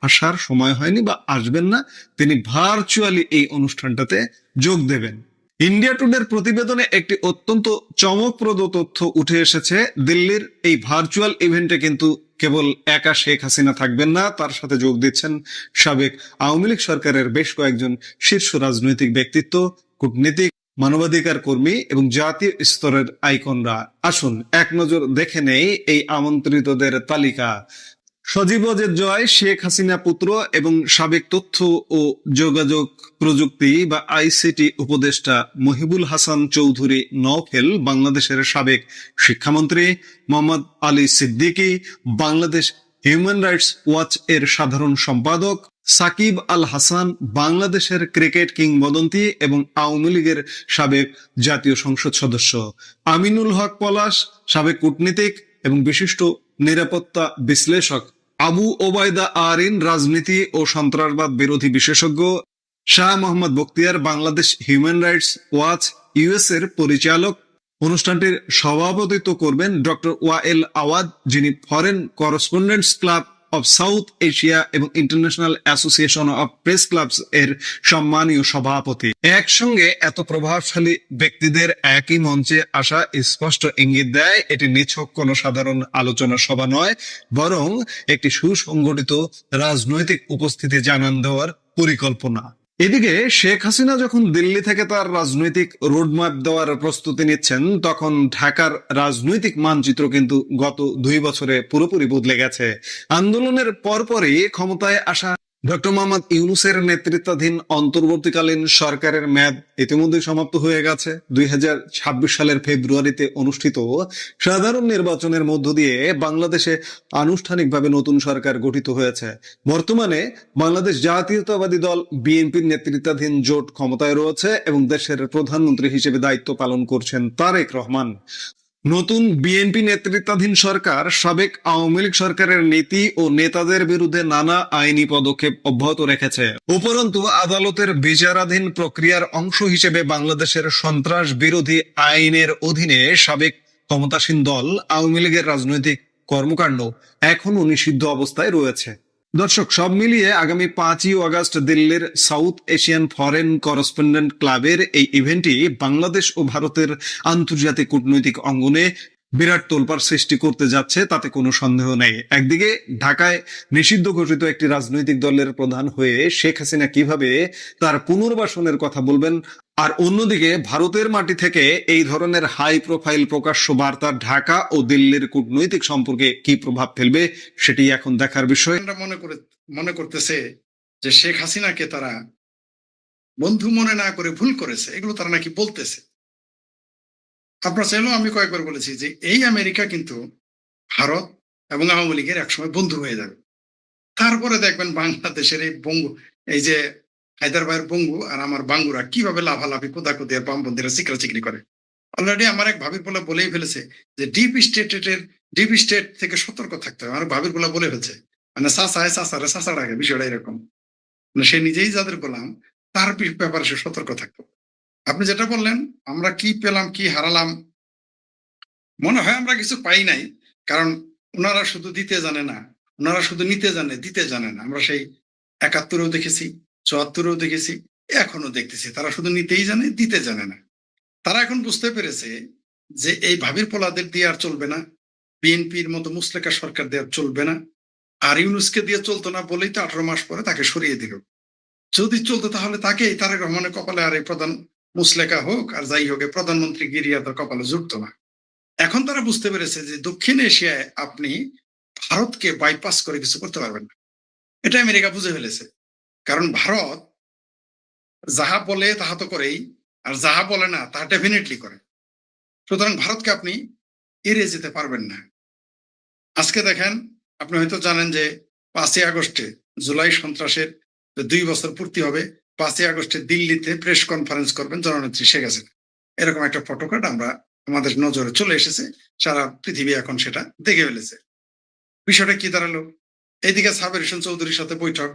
আসার সময় হয়নি বা আসবেন না। তিনি ভার্চুয়ালি এই অনুষ্ঠানটাতে যোগ দেবেন। ইন্ডিয়া টুডের প্রতিবেদনে একটি অত্যন্ত চমকপ্রদ তথ্য উঠে এসেছে। দিল্লির এই ভার্চুয়াল ইভেন্টে কিন্তু কেবল একা শেখ হাসিনা থাকবেন না, তার সাথে যোগ দিচ্ছেন সাবেক আওয়ামী লীগ সরকারের বেশ কয়েকজন শীর্ষ রাজনৈতিক ব্যক্তিত্ব, কূটনীতিক, মানবাধিকার কর্মী এবং জাতীয় স্তরের আইকনরা। আসুন এক নজর দেখে নেই এই আমন্ত্রিতদের তালিকা। সজীব ওয়াজেদ জয়, শেখ হাসিনা পুত্র এবং সাবেক তথ্য ও যোগাযোগ প্রযুক্তি বা আইসিটি উপদেষ্টা মহিবুল হাসান চৌধুরী নওফেল, বাংলাদেশের সাবেক শিক্ষামন্ত্রী Mohammad Ali Siddiqui, Bangladesh human rights watch এর সাধারণ সম্পাদক সাকিব আল হাসান, বাংলাদেশের ক্রিকেট কিংবদন্তি এবং আওয়ামী লীগের সাবেক জাতীয় সংসদ সদস্য আমিনুল হক পলাশ, সাবেক কূটনীতিক এবং বিশিষ্ট নিরাপত্তা বিশ্লেষক আবু ওবায়দা আরিন, রাজনীতি ও সন্ত্রাসবাদ বিরোধী বিশেষজ্ঞ Shah Mohammad Bakhtiar, Bangladesh human rights watch US এর পরিচালক। অনুষ্ঠানটির সভাপতিত্ব করবেন ডক্টর ওয়াএল আওয়াদ, যিনি foreign correspondents club of south Asia এবং international association of press clubs এর সম্মানীয় সভাপতি। একসঙ্গে এত প্রভাবশালী ব্যক্তিদের একই মঞ্চে আসা স্পষ্ট ইঙ্গিত দেয় এটি নিছক কোনো সাধারণ আলোচনা সভা নয়, বরং একটি সুসংগঠিত রাজনৈতিক উপস্থিতি জানান দেওয়ার পরিকল্পনা। এদিকে শেখ হাসিনা যখন দিল্লি থেকে তার রাজনৈতিক রোডম্যাপ দেওয়ার প্রস্তুতি নিচ্ছেন, তখন ঢাকার রাজনৈতিক মানচিত্র কিন্তু গত 2 বছরে পুরোপুরি বদলে গেছে। আন্দোলনের পরপরই ক্ষমতায় আসা ডক্টর মোহাম্মদ ইউনূসের নেতৃত্বাধীন অন্তর্বর্তীকালীন সরকারের মেয়াদ ইতিমধ্যে সমাপ্ত হয়ে গেছে। 2026 সালের ফেব্রুয়ারিতে অনুষ্ঠিত সাধারণ নির্বাচনের মধ্য দিয়ে বাংলাদেশে আনুষ্ঠানিকভাবে নতুন সরকার গঠিত হয়েছে। বর্তমানে বাংলাদেশ জাতীয়তাবাদী দল বিএনপির নেতৃত্বাধীন জোট ক্ষমতায় রয়েছে এবং দেশের প্রধানমন্ত্রী হিসেবে দায়িত্ব পালন করছেন তারেক রহমান। নতুন বিএনপি নেতৃত্বাধীন সরকার সাবেক আওয়ামী লীগ সরকারের নীতি ও নেতাদের বিরুদ্ধে নানা আইনি পদক্ষেপ অব্যাহত রেখেছে। উপরন্তু আদালতের বিচারাধীন প্রক্রিয়ার অংশ হিসেবে বাংলাদেশের সন্ত্রাস বিরোধী আইনের অধীনে সাবেক ক্ষমতাসীন দল আওয়ামী লীগের রাজনৈতিক কর্মকাণ্ড এখনো নিষিদ্ধ অবস্থায় রয়েছে। দর্শক, সব মিলিয়ে আগামী 5ই আগস্ট দিল্লির সাউথ এশিয়ান ফরেন করেসপন্ডেন্ট ক্লাবের এই ইভেন্টটি বাংলাদেশ ও ভারতের আন্তর্জাতিক কূটনৈতিক অঙ্গনে বিরাট তোলপাড় সৃষ্টি করতে যাচ্ছে, তাতে কোনো সন্দেহ নেই। একদিকে ঢাকায় নিষিদ্ধ ঘোষিত একটি রাজনৈতিক দলের প্রধান হয়ে শেখ হাসিনা কিভাবে তার পুনর্বাসনের কথা বলবেন, আর অন্যদিকে ভারতের মাটি থেকে এই ধরনের হাই প্রোফাইল প্রকাশ্য বার্তা ঢাকা ও দিল্লির কূটনৈতিক সম্পর্কে কি প্রভাব ফেলবে, সেটি এখন দেখার বিষয়। মনে করতেছে যে শেখ হাসিনাকে তারা বন্ধু মনে না করে ভুল করেছে, এগুলো তারা নাকি বলতেছে। আপনার চাইলেও আমি কয়েকবার বলেছি যে এই আমেরিকা কিন্তু ভারত এবং আওয়ামী লীগের একসময় বন্ধু হয়ে যাবে। তারপরে দেখবেন বাংলাদেশের এই বঙ্গু, এই যে হায়দ্রাবাদের বঙ্গু আর আমার বাঙ্গুরা কিভাবে লাফালাফি কোদাকুদি আর বামপন্থীরা চিকরা চিকরি করে। অলরেডি আমার এক ভাবির বলে বলেই ফেলেছে যে ডিপ স্টেটের ডিপ স্টেট থেকে সতর্ক থাকতে হবে। আমার ভাবির গুলা বলে ফেলছে, মানে চাচায় চাচারে চাচার আগে, বিষয়টা এরকম। মানে সে নিজেই যাদের গোলাম, তার ব্যাপারে সে সতর্ক থাকতো। আপনি যেটা বললেন, আমরা কি পেলাম কি হারালাম, মনে হয় আমরা কিছু পাই নাই। কারণ ওনারা শুধু দিতে জানে না, ওনারা শুধু নিতে জানে, দিতে জানে না। আমরা সেই ৭১-এও দেখেছি, ৭৪-এও দেখেছি, এখনো দেখতেছি। তারা শুধু নিতেই জানে, দিতে জানে না। তারা এখন বুঝতে পেরেছে যে এই ভাবির পোলাদের দিয়ে আর চলবে না, বিএনপির মতো মুসলেকা সরকার দিয়ে আর চলবে না। আর ইউনুসকে দিয়ে চলতো না বলেই তো 18 মাস পরে তাকে সরিয়ে দিল। যদি চলতো তাহলে তাকেই, তারেক রহমানের কপালে আর এই প্রধান মুসলেকা হোক আর যাই হোক, এই প্রধানমন্ত্রী গিরিয়া তার কপালে জুটতো না। এখন তারা বুঝতে পেরেছে যে দক্ষিণ এশিয়ায় আপনি ভারতকে বাইপাস করে কিছু করতে পারবেন না। এটা আমেরিকা বুঝে ফেলেছে। কারণ ভারত যাহা বলে তাহা তো করেই, আর যাহা বলে না তা ডেফিনেটলি করে। সুতরাং ভারতকে আপনি এড়িয়ে যেতে পারবেন না। আজকে দেখেন, আপনি হয়তো জানেন যে 5ই আগস্টে জুলাই সন্ত্রাসের 2 বছর পূর্তি হবে। 5ই আগস্টে দিল্লিতে প্রেস কনফারেন্স করবেন জননেত্রী শেখ হাসিনা। এরকম একটা ফটোকার্ড আমরা আমাদের নজরে চলে এসেছে, সারা পৃথিবী এখন সেটা দেখে ফেলেছে। বিষয়টা কি দাঁড়ালো? এইদিকে সাবের হোসেন চৌধুরীর সাথে বৈঠক,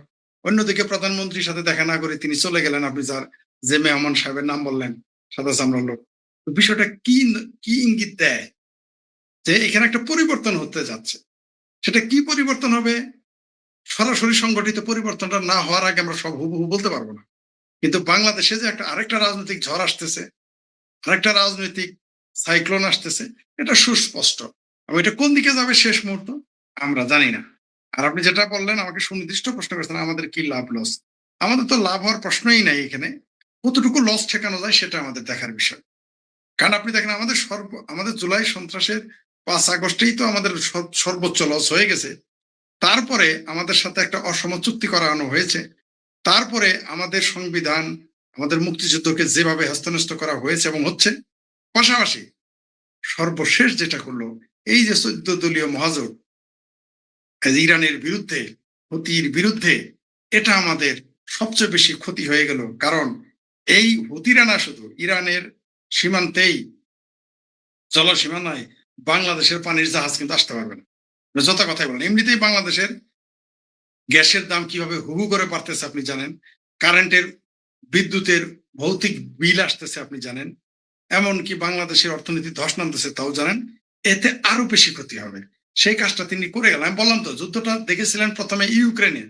অন্যদিকে প্রধানমন্ত্রীর সাথে দেখা না করে তিনি চলে গেলেন। আপনি যার যে মেহমান সাহেবের নাম বললেন, সাদা চামড়ার লোক। বিষয়টা কি কি ইঙ্গিত দেয় যে এখানে একটা পরিবর্তন হতে যাচ্ছে। সেটা কি পরিবর্তন হবে, সরাসরি সংগঠিত পরিবর্তনটা না হওয়ার আগে আমরা সব হুবহু বলতে পারবো না। কিন্তু বাংলাদেশে যে আরেকটা রাজনৈতিক ঝড় আসতেছে, আরেকটা রাজনৈতিক সাইক্লোন আসতেছে, এটা সুস্পষ্ট। এবং এটা কোন দিকে যাবে শেষ মুহূর্ত আমরা জানি না। আর আপনি যেটা বললেন, আমাকে সুনির্দিষ্ট প্রশ্ন করেছেন, আমাদের কি লাভ লস। আমাদের তো লাভ হওয়ার প্রশ্নই নাই এখানে। কতটুকু লস ঠেকানো যায় সেটা আমাদের দেখার বিষয়। কারণ আপনি দেখেন, আমাদের জুলাই সন্ত্রাসের 5 আগস্টেই তো আমাদের সর্বোচ্চ লস হয়ে গেছে। তারপরে আমাদের সাথে একটা অসম চুক্তি করানো হয়েছে। তারপরে আমাদের সংবিধান, আমাদের মুক্তিযুদ্ধকে যেভাবে হস্তনষ্ট করা হয়েছে এবং হচ্ছে, পাশাপাশি সর্বশেষ যেটা করলো, এই যে 14 দলীয় মহাজোট ইরানের বিরুদ্ধে, হুতির বিরুদ্ধে, এটা আমাদের সবচেয়ে বেশি ক্ষতি হয়ে গেল। কারণ এই হুতিরা না শুধু ইরানের সীমান্তেই, জলসীমানায় বাংলাদেশের পানির জাহাজ কিন্তু আসতে পারবে না। যত কথাই বলেন, এমনিতেই বাংলাদেশের গ্যাসের দাম কিভাবে হুহু করে বাড়তেছে আপনি জানেন, কারেন্টের, বিদ্যুতের ভৌতিক বিল আসতেছে আপনি জানেন, এমনকি বাংলাদেশের অর্থনীতি ধস নামতেছে তাও জানেন। এতে আরো বেশি ক্ষতি হবে। সেই কাজটা তিনি করে গেলেন। আমি বললাম তো, যুদ্ধটা দেখেছিলেন প্রথমে ইউক্রেনে।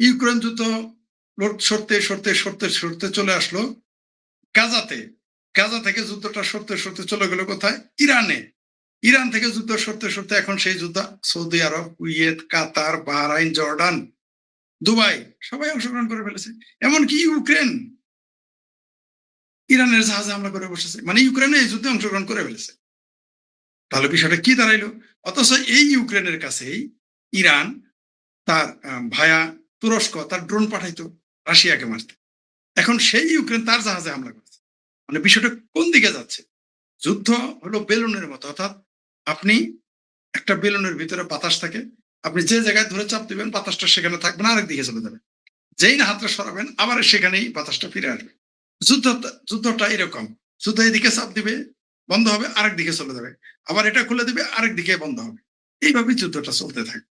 ইউক্রেন যুদ্ধ সরতে সরতে সরতে সরতে চলে আসলো গাজাতে। গাজা থেকে যুদ্ধটা সরতে সরতে চলে গেল কোথায়? ইরানে। ইরান থেকে যুদ্ধ সরতে সরতে এখন সেই যুদ্ধ সৌদি আরব, কুয়েত, কাতার, বাহরাইন, জর্ডান, দুবাই সবাই অংশগ্রহণ করে ফেলেছে। এমনকি ইউক্রেন ইরানের জাহাজে হামলা করে বসেছে, মানে ইউক্রেনে এই যুদ্ধে অংশগ্রহণ করে ফেলেছে। তাহলে বিষয়টা কি দাঁড়াইলো? অথচ এই ইউক্রেনের কাছেই ইরান তার ভায়া তুরস্ক তার ড্রোন পাঠাইতো রাশিয়াকে মারতে। এখন সেই ইউক্রেন তার জাহাজে হামলা করেছে। মানে বিষয়টা কোন দিকে যাচ্ছে? যুদ্ধ হলো বেলুনের মতো, অর্থাৎ আপনি একটা বেলুনের ভিতরে বাতাস থাকে, আপনি যে জায়গায় ধরে চাপ দিবেন বাতাসটা সেখানে থাকবে না, আরেক দিকে চলে যাবে। যেই না হাতটা সরাবেন আবার সেখানেই বাতাসটা ফিরে আসবে। যুদ্ধটা এরকম, যুদ্ধ এদিকে চাপ দিবে বন্ধ হবে, আরেক দিকে চলে যাবে, আবার এটা খুলে দিবে, আরেক দিকে বন্ধ হবে। এইভাবেই যুদ্ধটা চলতে থাকে।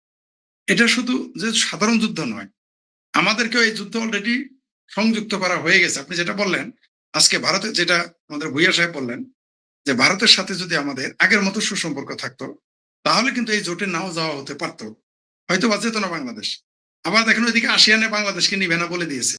এটা শুধু যে সাধারণ যুদ্ধ নয়, আমাদেরকেও এই যুদ্ধ অলরেডি সংযুক্ত করা হয়ে গেছে। আপনি যেটা বললেন আজকে ভারতের, যেটা আমাদের ভুইয়া সাহেব বললেন যে ভারতের সাথে যদি আমাদের আগের মতো সুসম্পর্ক থাকতো তাহলে কিন্তু এই জোটে নাও যাওয়া হতে পারতো, হয়তো বা যেত না বাংলাদেশ। আবার দেখেন ওইদিকে আসিয়ানে বাংলাদেশকে নিবে না বলে দিয়েছে।